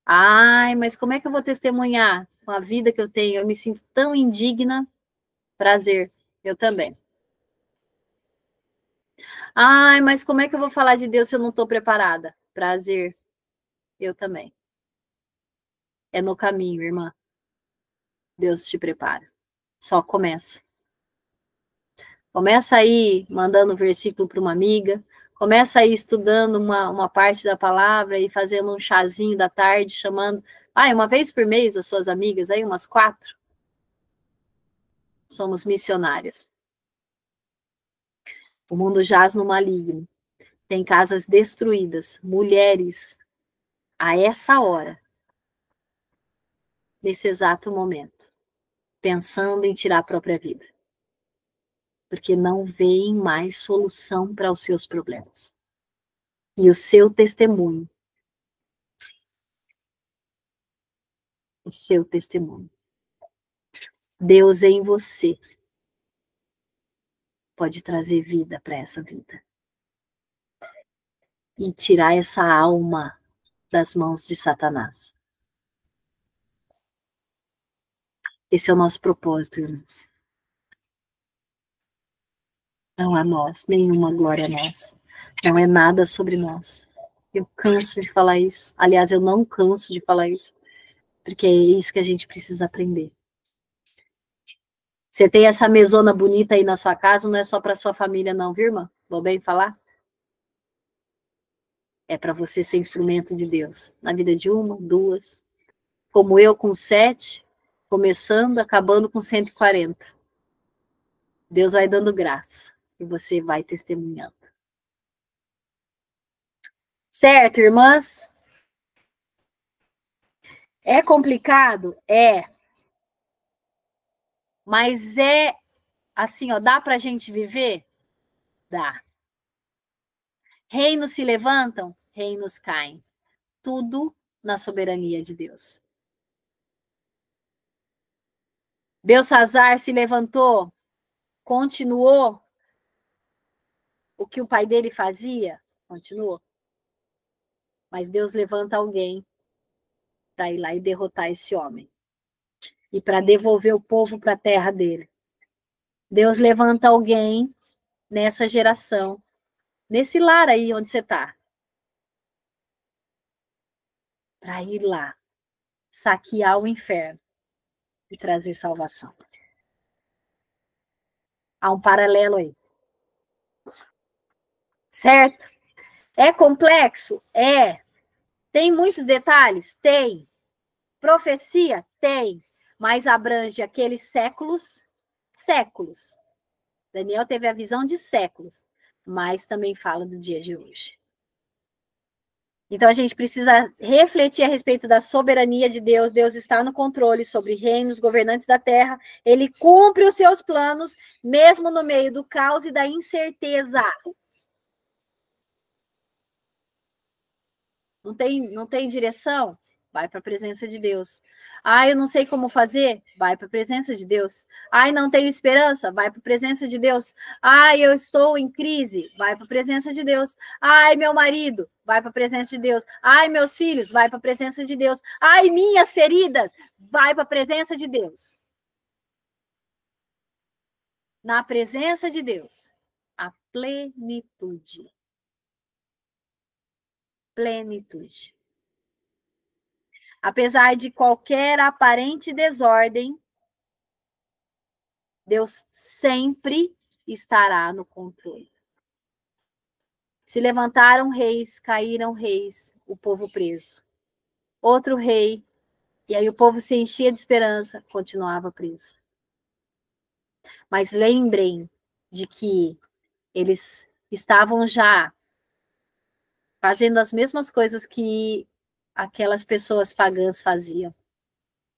Ai, mas como é que eu vou testemunhar com a vida que eu tenho? Eu me sinto tão indigna. Prazer, eu também. Ai, mas como é que eu vou falar de Deus se eu não estou preparada? Prazer, eu também. É no caminho, irmã. Deus te prepara. Só começa. Começa aí mandando versículo para uma amiga. Começa aí estudando uma parte da palavra e fazendo um chazinho da tarde, chamando. Uma vez por mês as suas amigas, aí umas 4. Somos missionárias. O mundo jaz no maligno. Tem casas destruídas, mulheres, a essa hora, nesse exato momento, pensando em tirar a própria vida. Porque não veem mais solução para os seus problemas. E o seu testemunho. O seu testemunho. Deus em você pode trazer vida para essa vida. E tirar essa alma das mãos de Satanás. Esse é o nosso propósito, irmãos. Não a nós, nenhuma glória a nós. Não é nada sobre nós. Eu canso de falar isso. Aliás, eu não canso de falar isso. Porque é isso que a gente precisa aprender. Você tem essa mesona bonita aí na sua casa, não é só para sua família não, viu, irmã? Vou bem falar? É para você ser instrumento de Deus. Na vida de uma, duas. Como eu com 7, começando, acabando com 140. Deus vai dando graça. E você vai testemunhando. Certo, irmãs? É complicado? É. Mas é assim, ó, dá pra gente viver? Dá. Reinos se levantam, reinos caem. Tudo na soberania de Deus. Belsazar se levantou, continuou o que o pai dele fazia? Continuou. Mas Deus levanta alguém para ir lá e derrotar esse homem. E para devolver o povo para a terra dele. Deus levanta alguém nessa geração, nesse lar aí onde você está, para ir lá, saquear o inferno e trazer salvação. Há um paralelo aí. Certo? É complexo? É. Tem muitos detalhes? Tem. Profecia? Tem. Mas abrange aqueles séculos, séculos. Daniel teve a visão de séculos, mas também fala do dia de hoje. Então a gente precisa refletir a respeito da soberania de Deus. Deus está no controle sobre reinos, governantes da terra. Ele cumpre os seus planos, mesmo no meio do caos e da incerteza. Não tem direção? Vai para a presença de Deus. Ah, eu não sei como fazer? Vai para a presença de Deus. Ai, não tenho esperança? Vai para a presença de Deus. Ai, eu estou em crise? Vai para a presença de Deus. Ai, meu marido? Vai para a presença de Deus. Ai, meus filhos? Vai para a presença de Deus. Ai, minhas feridas? Vai para a presença de Deus. Na presença de Deus, a plenitude. Plenitude. Apesar de qualquer aparente desordem, Deus sempre estará no controle. Se levantaram reis, caíram reis, o povo preso. Outro rei, e aí o povo se enchia de esperança, continuava preso. Mas lembrem de que eles estavam já fazendo as mesmas coisas que aquelas pessoas pagãs faziam.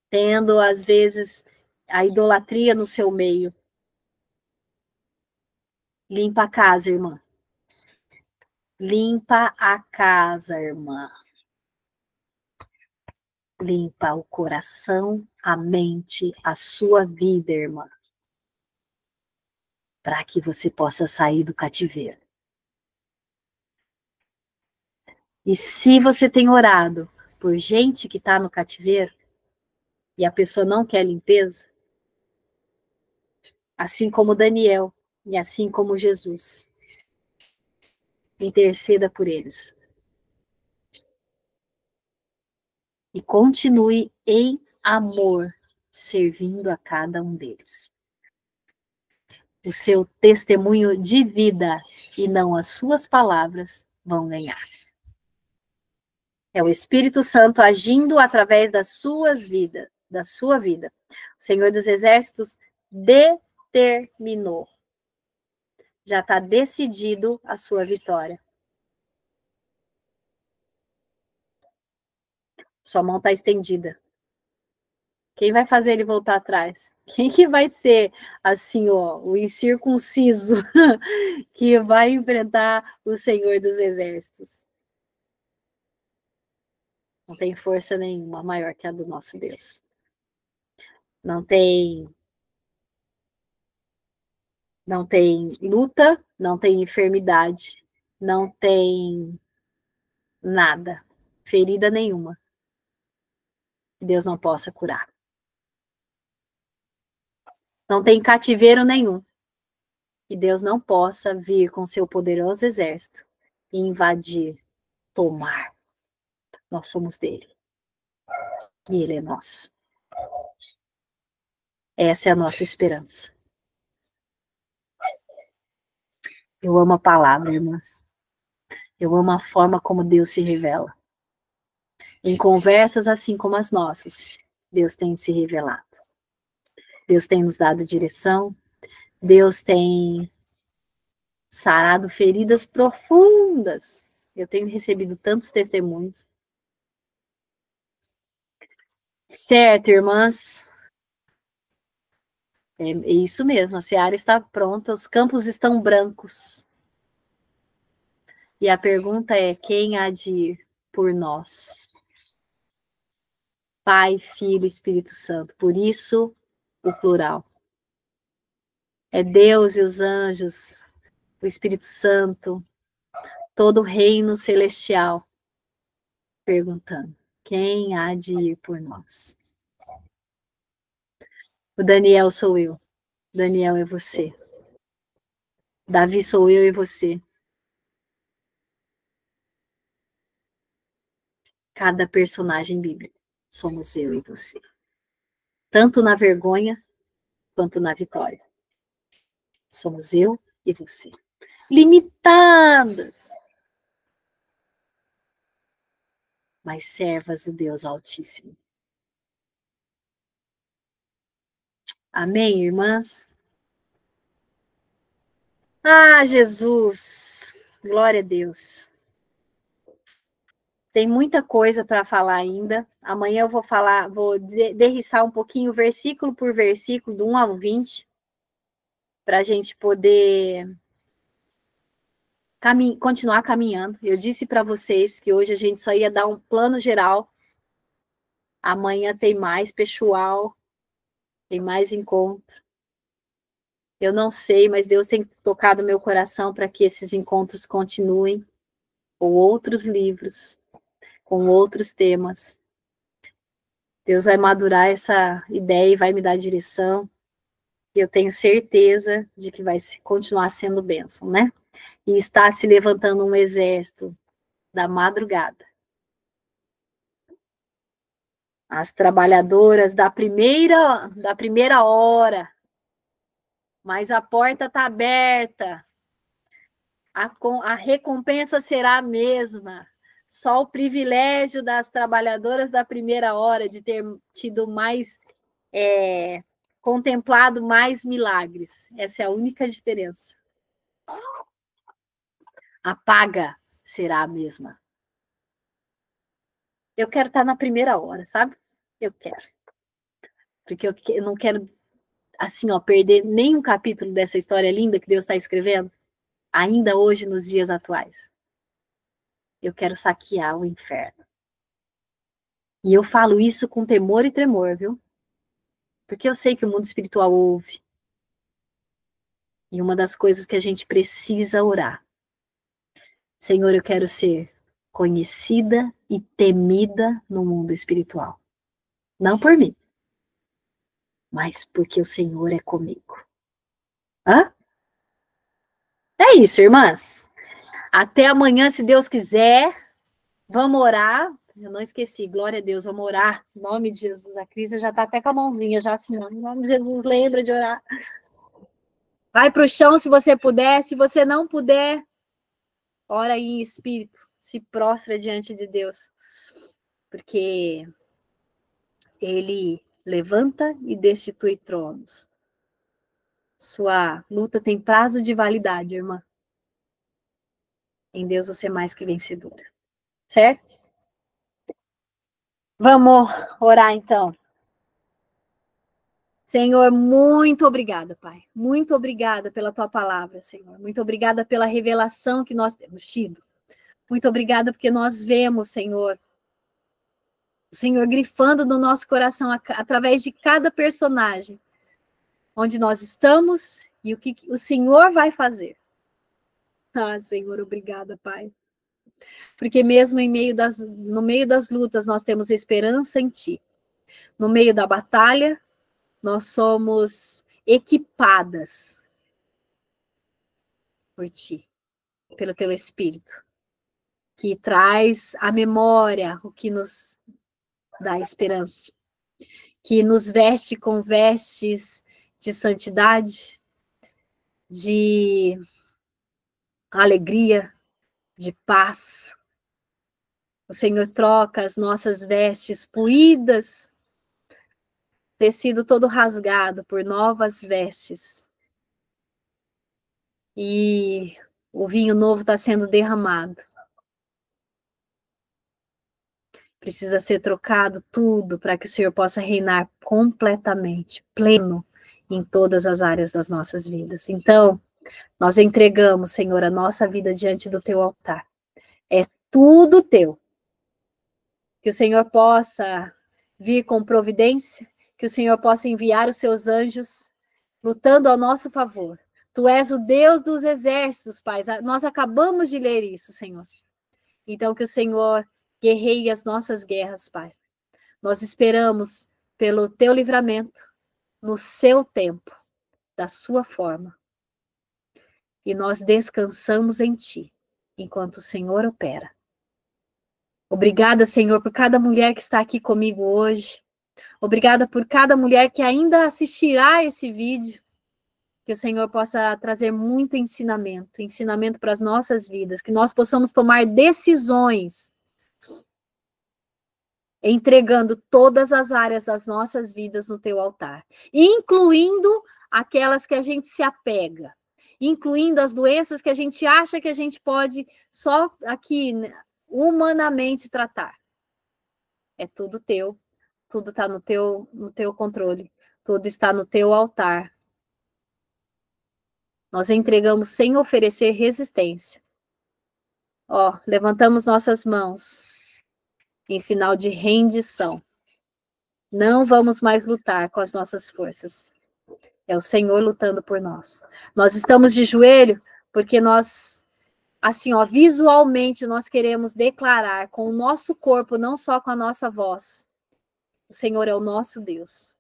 Tendo, às vezes, a idolatria no seu meio. Limpa a casa, irmã. Limpa a casa, irmã. Limpa o coração, a mente, a sua vida, irmã. Para que você possa sair do cativeiro. E se você tem orado por gente que está no cativeiro e a pessoa não quer limpeza, assim como Daniel e assim como Jesus, interceda por eles. E continue em amor, servindo a cada um deles. O seu testemunho de vida e não as suas palavras vão ganhar. É o Espírito Santo agindo através das suas vidas, da sua vida. O Senhor dos Exércitos determinou. Já está decidido a sua vitória. Sua mão está estendida. Quem vai fazer ele voltar atrás? Quem que vai ser, assim, ó, o incircunciso que vai enfrentar o Senhor dos Exércitos? Não tem força nenhuma maior que a do nosso Deus. Não tem Não tem luta, não tem enfermidade, não tem nada, ferida nenhuma que Deus não possa curar. Não tem cativeiro nenhum que Deus não possa vir com seu poderoso exército e invadir, tomar. Nós somos dele. E ele é nosso. Essa é a nossa esperança. Eu amo a palavra, irmãs. Eu amo a forma como Deus se revela. Em conversas assim como as nossas, Deus tem se revelado. Deus tem nos dado direção. Deus tem sarado feridas profundas. Eu tenho recebido tantos testemunhos. Certo, irmãs? É isso mesmo, a seara está pronta, os campos estão brancos. E a pergunta é: quem há de ir por nós? Pai, Filho e Espírito Santo. Por isso, o plural. É Deus e os anjos, o Espírito Santo, todo o reino celestial, perguntando: quem há de ir por nós? O Daniel sou eu. Daniel é você. Davi sou eu e você. Cada personagem bíblico somos eu e você. Tanto na vergonha quanto na vitória. Somos eu e você. Limitadas, mas servas do Deus Altíssimo. Amém, irmãs? Ah, Jesus! Glória a Deus. Tem muita coisa para falar ainda. Amanhã eu vou derriçar um pouquinho, versículo por versículo, do 1 ao 20, para a gente poder continuar caminhando. Eu disse para vocês que hoje a gente só ia dar um plano geral. Amanhã tem mais pessoal, tem mais encontro. Eu não sei, mas Deus tem tocado meu coração para que esses encontros continuem, com outros livros, com outros temas. Deus vai madurar essa ideia e vai me dar direção. E eu tenho certeza de que vai continuar sendo bênção, né? E está se levantando um exército da madrugada. As trabalhadoras da primeira hora. Mas a porta está aberta. A recompensa será a mesma. Só o privilégio das trabalhadoras da primeira hora de ter tido mais, contemplado mais milagres. Essa é a única diferença. A paga será a mesma. Eu quero estar na primeira hora, sabe? Eu quero. Porque eu não quero, assim, perder nenhum capítulo dessa história linda que Deus está escrevendo, ainda hoje, nos dias atuais. Eu quero saquear o inferno. E eu falo isso com temor e tremor, viu? Porque eu sei que o mundo espiritual ouve. E uma das coisas que a gente precisa orar: Senhor, eu quero ser conhecida e temida no mundo espiritual. Não por mim, mas porque o Senhor é comigo. Hã? É isso, irmãs. Até amanhã, se Deus quiser. Vamos orar. Eu não esqueci, glória a Deus, vamos orar. Em nome de Jesus. A Cris já está até com a mãozinha, já assim, ó. Em nome de Jesus, lembra de orar. Vai para o chão se você puder. Se você não puder, ora aí em espírito. Se prostra diante de Deus. Porque Ele levanta e destitui tronos. Sua luta tem prazo de validade, irmã. Em Deus você é mais que vencedora. Certo? Vamos orar então. Senhor, muito obrigada, Pai. Muito obrigada pela Tua palavra, Senhor. Muito obrigada pela revelação que nós temos tido. Muito obrigada porque nós vemos, Senhor, o Senhor grifando no nosso coração através de cada personagem, onde nós estamos e o que o Senhor vai fazer. Ah, Senhor, obrigada, Pai. Porque mesmo no meio das lutas, nós temos esperança em Ti. No meio da batalha, nós somos equipadas por Ti, pelo Teu Espírito, que traz à memória o que nos dá esperança, que nos veste com vestes de santidade, de alegria, de paz. O Senhor troca as nossas vestes poídas, tecido todo rasgado, por novas vestes. E o vinho novo está sendo derramado. Precisa ser trocado tudo para que o Senhor possa reinar completamente, pleno, em todas as áreas das nossas vidas. Então, nós entregamos, Senhor, a nossa vida diante do Teu altar. É tudo Teu. Que o Senhor possa vir com providência, que o Senhor possa enviar os Seus anjos lutando ao nosso favor. Tu és o Deus dos exércitos, Pai. Nós acabamos de ler isso, Senhor. Então, que o Senhor guerreie as nossas guerras, Pai. Nós esperamos pelo Teu livramento, no Seu tempo, da Sua forma. E nós descansamos em Ti, enquanto o Senhor opera. Obrigada, Senhor, por cada mulher que está aqui comigo hoje. Obrigada por cada mulher que ainda assistirá esse vídeo. Que o Senhor possa trazer muito ensinamento para as nossas vidas, que nós possamos tomar decisões, entregando todas as áreas das nossas vidas no Teu altar, incluindo aquelas que a gente se apega, incluindo as doenças que a gente acha que a gente pode só aqui humanamente tratar. É tudo Teu, tudo está no teu controle, tudo está no Teu altar. Nós entregamos sem oferecer resistência. Ó, levantamos nossas mãos em sinal de rendição. Não vamos mais lutar com as nossas forças. É o Senhor lutando por nós. Nós estamos de joelho porque nós, assim, ó, visualmente nós queremos declarar com o nosso corpo, não só com a nossa voz. O Senhor é o nosso Deus.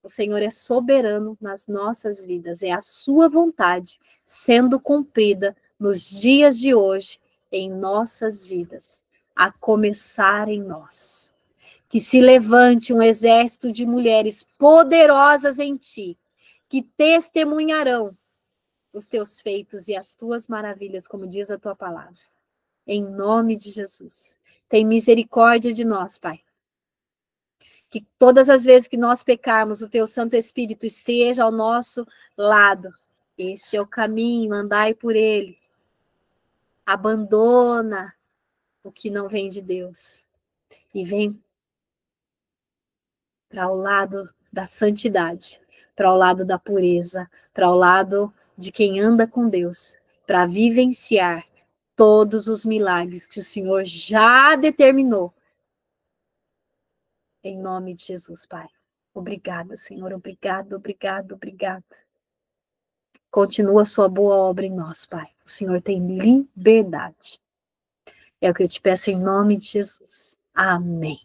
O Senhor é soberano nas nossas vidas. É a sua vontade sendo cumprida nos dias de hoje em nossas vidas, a começar em nós. Que se levante um exército de mulheres poderosas em Ti, que testemunharão os Teus feitos e as Tuas maravilhas, como diz a Tua palavra. Em nome de Jesus. Tem misericórdia de nós, Pai. Que todas as vezes que nós pecarmos, o Teu Santo Espírito esteja ao nosso lado. Este é o caminho, andai por ele. Abandona o que não vem de Deus. E vem para o lado da santidade, para o lado da pureza, para o lado de quem anda com Deus, para vivenciar todos os milagres que o Senhor já determinou. Em nome de Jesus, Pai. Obrigada, Senhor. Obrigado, obrigado, obrigado. Continua a sua boa obra em nós, Pai. O Senhor tem liberdade. É o que eu te peço em nome de Jesus. Amém.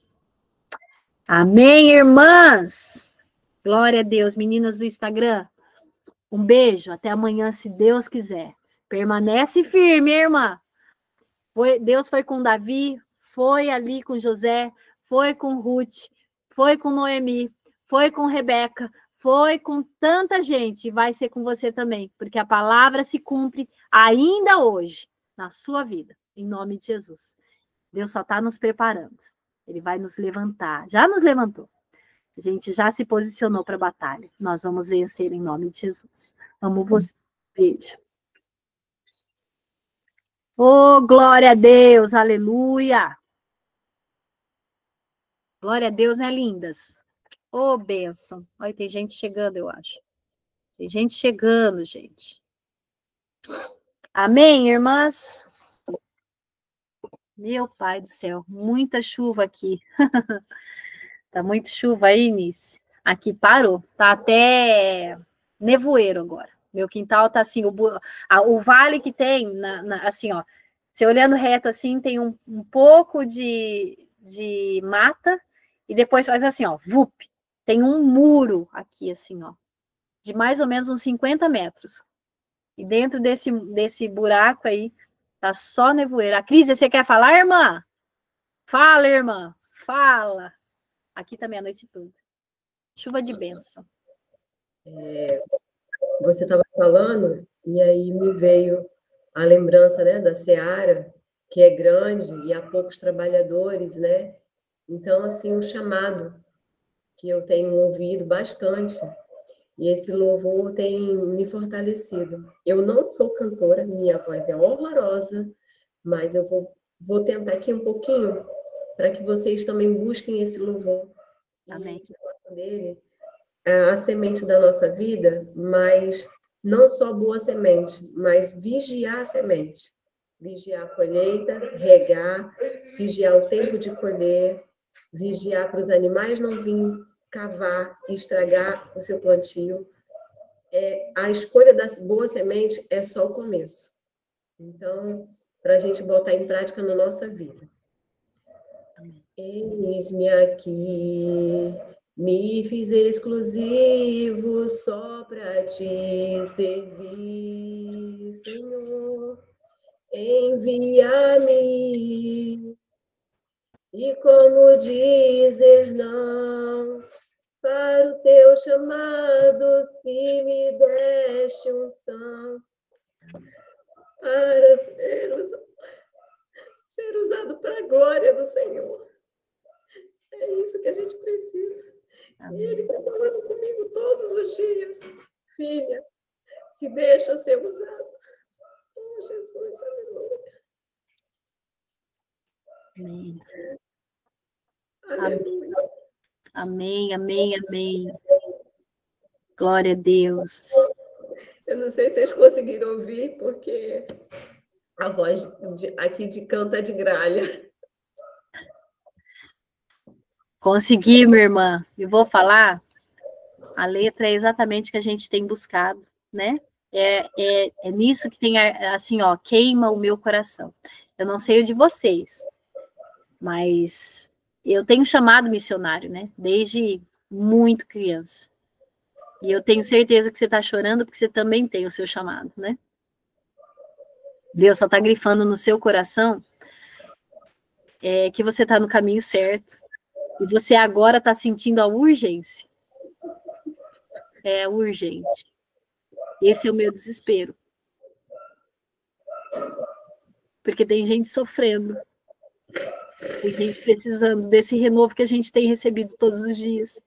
Amém, irmãs. Glória a Deus. Meninas do Instagram, um beijo. Até amanhã, se Deus quiser. Permanece firme, irmã. Deus foi com Davi, foi ali com José, foi com Ruth, foi com Noemi, foi com Rebeca, foi com tanta gente, e vai ser com você também, porque a palavra se cumpre ainda hoje, na sua vida, em nome de Jesus. Deus só está nos preparando, Ele vai nos levantar, já nos levantou, a gente já se posicionou para a batalha, nós vamos vencer em nome de Jesus. Amo você, beijo. Oh, glória a Deus, aleluia. Glória a Deus, né, lindas? Oh, bênção. Olha, tem gente chegando, eu acho. Tem gente chegando, gente. Amém, irmãs? Meu pai do céu, muita chuva aqui. Tá muito chuva aí, Nice. Aqui parou. Tá até nevoeiro agora. Meu quintal tá assim, o vale que tem, assim, ó, você olhando reto assim, tem um pouco de mata, e depois faz assim, ó, vup, tem um muro aqui, assim, ó, de mais ou menos uns 50 metros. E dentro desse buraco aí, tá só nevoeiro. A Cris, você quer falar, irmã? Fala, irmã, fala. Aqui também a noite toda. Chuva de bênção. Você estava falando, e aí me veio a lembrança, né, da Seara, que é grande e há poucos trabalhadores, né? Então, assim, um chamado que eu tenho ouvido bastante, e esse louvor tem me fortalecido. Eu não sou cantora, minha voz é horrorosa, mas eu vou tentar aqui um pouquinho para que vocês também busquem esse louvor. Amém. E que façam dele a semente da nossa vida, mas não só boa semente, mas vigiar a semente. Vigiar a colheita, regar, vigiar o tempo de colher, vigiar para os animais não virem cavar e estragar o seu plantio. A escolha da boa semente é só o começo. Então, para a gente botar em prática na nossa vida. Eis-me aqui, me fiz exclusivo só para te servir, Senhor. Envia-me. E como dizer não para o teu chamado, se me deste unção para ser usado para a glória do Senhor. É isso que a gente precisa. Amém. E Ele está falando comigo todos os dias. Filha, se deixa ser usado. Oh, Jesus, aleluia. Amém. Aleluia. Amém, amém, amém. Glória a Deus. Eu não sei se vocês conseguiram ouvir, porque a voz aqui de canto é de gralha. Consegui, minha irmã. E vou falar, a letra é exatamente o que a gente tem buscado, né? É nisso que tem, assim, ó, queima o meu coração. Eu não sei o de vocês, mas eu tenho chamado missionário, né? Desde muito criança. E eu tenho certeza que você está chorando porque você também tem o seu chamado, né? Deus só está grifando no seu coração que você está no caminho certo. E você agora está sentindo a urgência. É urgente. Esse é o meu desespero. Porque tem gente sofrendo. Tem gente precisando desse renovo que a gente tem recebido todos os dias.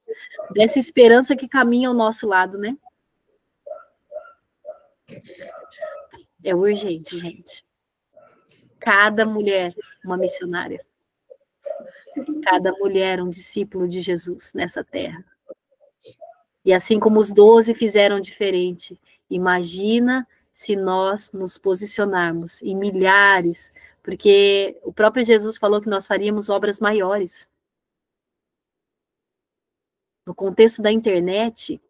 Dessa esperança que caminha ao nosso lado, né? É urgente, gente. Cada mulher uma missionária. Cada mulher um discípulo de Jesus nessa terra. E assim como os 12 fizeram diferente, imagina se nós nos posicionarmos em milhares, porque o próprio Jesus falou que nós faríamos obras maiores. No contexto da internet,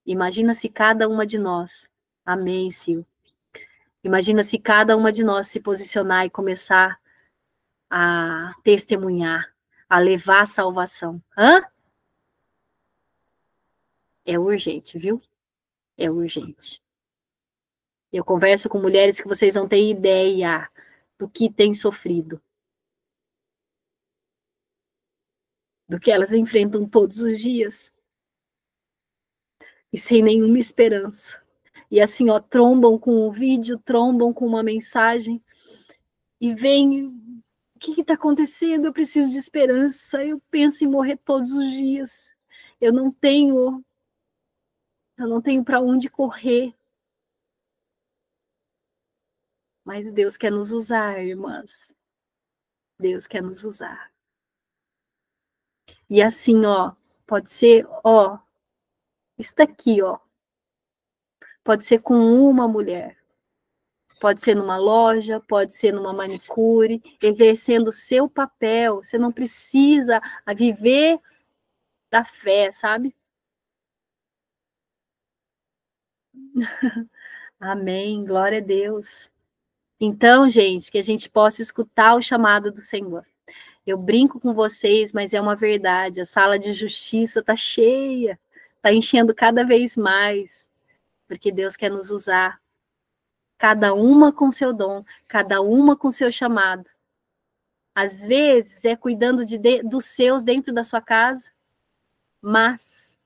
imagina se cada uma de nós, amém, Sil, imagina se cada uma de nós se posicionar e começar a testemunhar, a levar a salvação. Hã? É urgente, viu? É urgente. Eu converso com mulheres que vocês não têm ideia do que têm sofrido, do que elas enfrentam todos os dias, e sem nenhuma esperança. E assim, ó, trombam com um vídeo, trombam com uma mensagem, e vem, o que está acontecendo? Eu preciso de esperança, eu penso em morrer todos os dias, eu não tenho para onde correr. Mas Deus quer nos usar, irmãs. Deus quer nos usar. E assim, ó, pode ser, ó, isso daqui, ó, pode ser com uma mulher, pode ser numa loja, pode ser numa manicure, exercendo o seu papel. Você não precisa viver da fé, sabe? Amém, glória a Deus. Então, gente, que a gente possa escutar o chamado do Senhor. Eu brinco com vocês, mas é uma verdade. A sala de justiça está cheia, está enchendo cada vez mais, porque Deus quer nos usar. Cada uma com seu dom, cada uma com seu chamado. Às vezes é cuidando dos seus dentro da sua casa, mas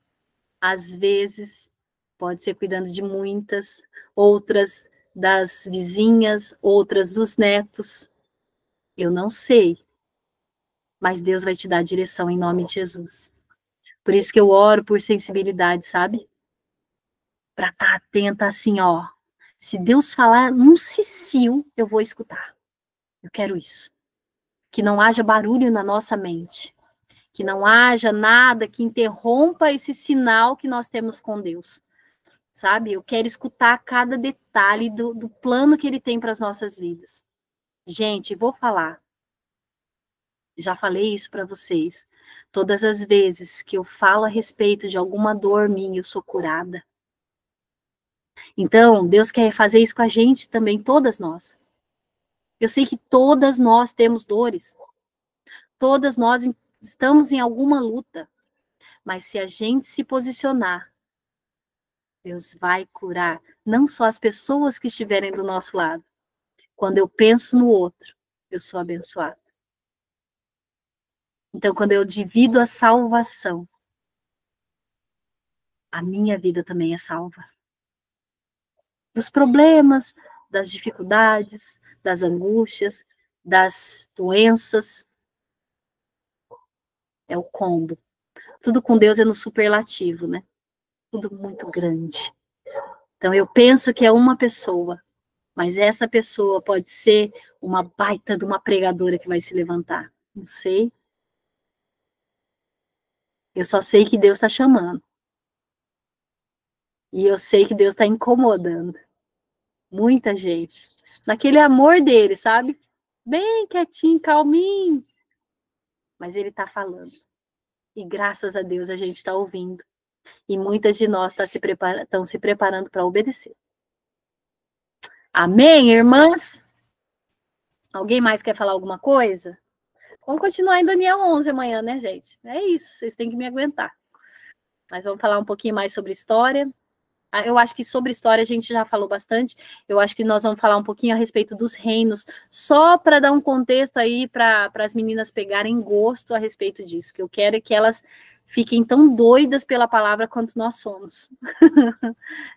às vezes pode ser cuidando de muitas, outras das vizinhas, outras dos netos. Eu não sei, mas Deus vai te dar a direção em nome de Jesus. Por isso que eu oro por sensibilidade, sabe? Para estar atenta assim, ó. Se Deus falar num cicio, eu vou escutar. Eu quero isso. Que não haja barulho na nossa mente. Que não haja nada que interrompa esse sinal que nós temos com Deus. Sabe? Eu quero escutar cada detalhe do plano que Ele tem para as nossas vidas. Gente, vou falar. Já falei isso para vocês. Todas as vezes que eu falo a respeito de alguma dor minha, eu sou curada. Então, Deus quer fazer isso com a gente também, todas nós. Eu sei que todas nós temos dores. Todas nós estamos em alguma luta. Mas se a gente se posicionar, Deus vai curar não só as pessoas que estiverem do nosso lado. Quando eu penso no outro, eu sou abençoado. Então, quando eu divido a salvação, a minha vida também é salva. Dos problemas, das dificuldades, das angústias, das doenças. É o combo. Tudo com Deus é no superlativo, né? Tudo muito grande. Então, eu penso que é uma pessoa, mas essa pessoa pode ser uma baita de uma pregadora que vai se levantar. Não sei. Eu só sei que Deus está chamando. E eu sei que Deus está incomodando. Muita gente. Naquele amor dele, sabe? Bem quietinho, calminho. Mas ele está falando. E graças a Deus a gente está ouvindo. E muitas de nós estão se preparando para obedecer. Amém, irmãs? Alguém mais quer falar alguma coisa? Vamos continuar em Daniel 11 amanhã, né, gente? É isso, vocês têm que me aguentar. Mas vamos falar um pouquinho mais sobre história. Eu acho que sobre história a gente já falou bastante. Eu acho que nós vamos falar um pouquinho a respeito dos reinos, só para dar um contexto aí para as meninas pegarem gosto a respeito disso. Que eu quero é que elas fiquem tão doidas pela palavra quanto nós somos.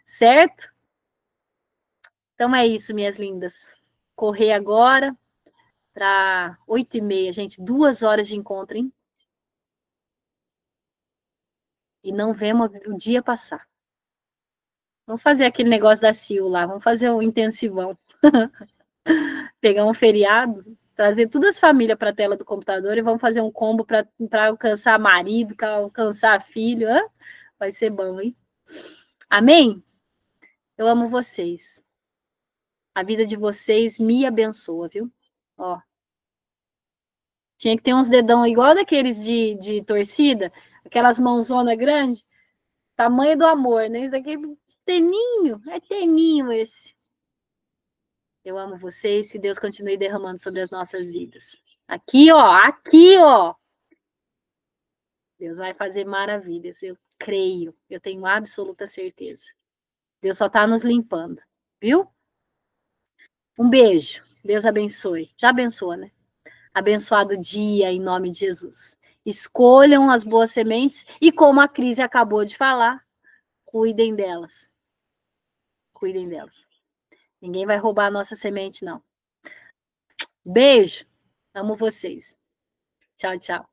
Certo? Então é isso, minhas lindas. Correr agora para 8h30, gente. 2 horas de encontro, hein? E não vemos o dia passar. Vamos fazer aquele negócio da CIO lá. Vamos fazer um intensivão. Pegar um feriado, trazer todas as famílias para a tela do computador e vamos fazer um combo para alcançar marido, para alcançar filho. Hã? Vai ser bom, hein? Amém? Eu amo vocês. A vida de vocês me abençoa, viu? Ó. Tinha que ter uns dedão igual daqueles de torcida, aquelas mãozonas grandes, tamanho do amor, né? Isso aqui é teninho esse. Eu amo vocês, que Deus continue derramando sobre as nossas vidas. Aqui, ó. Deus vai fazer maravilhas, eu creio, eu tenho absoluta certeza. Deus só está nos limpando, viu? Um beijo, Deus abençoe. Já abençoa, né? Abençoado dia em nome de Jesus. Escolham as boas sementes e, como a Cris acabou de falar, cuidem delas. Cuidem delas. Ninguém vai roubar a nossa semente, não. Beijo. Amo vocês. Tchau, tchau.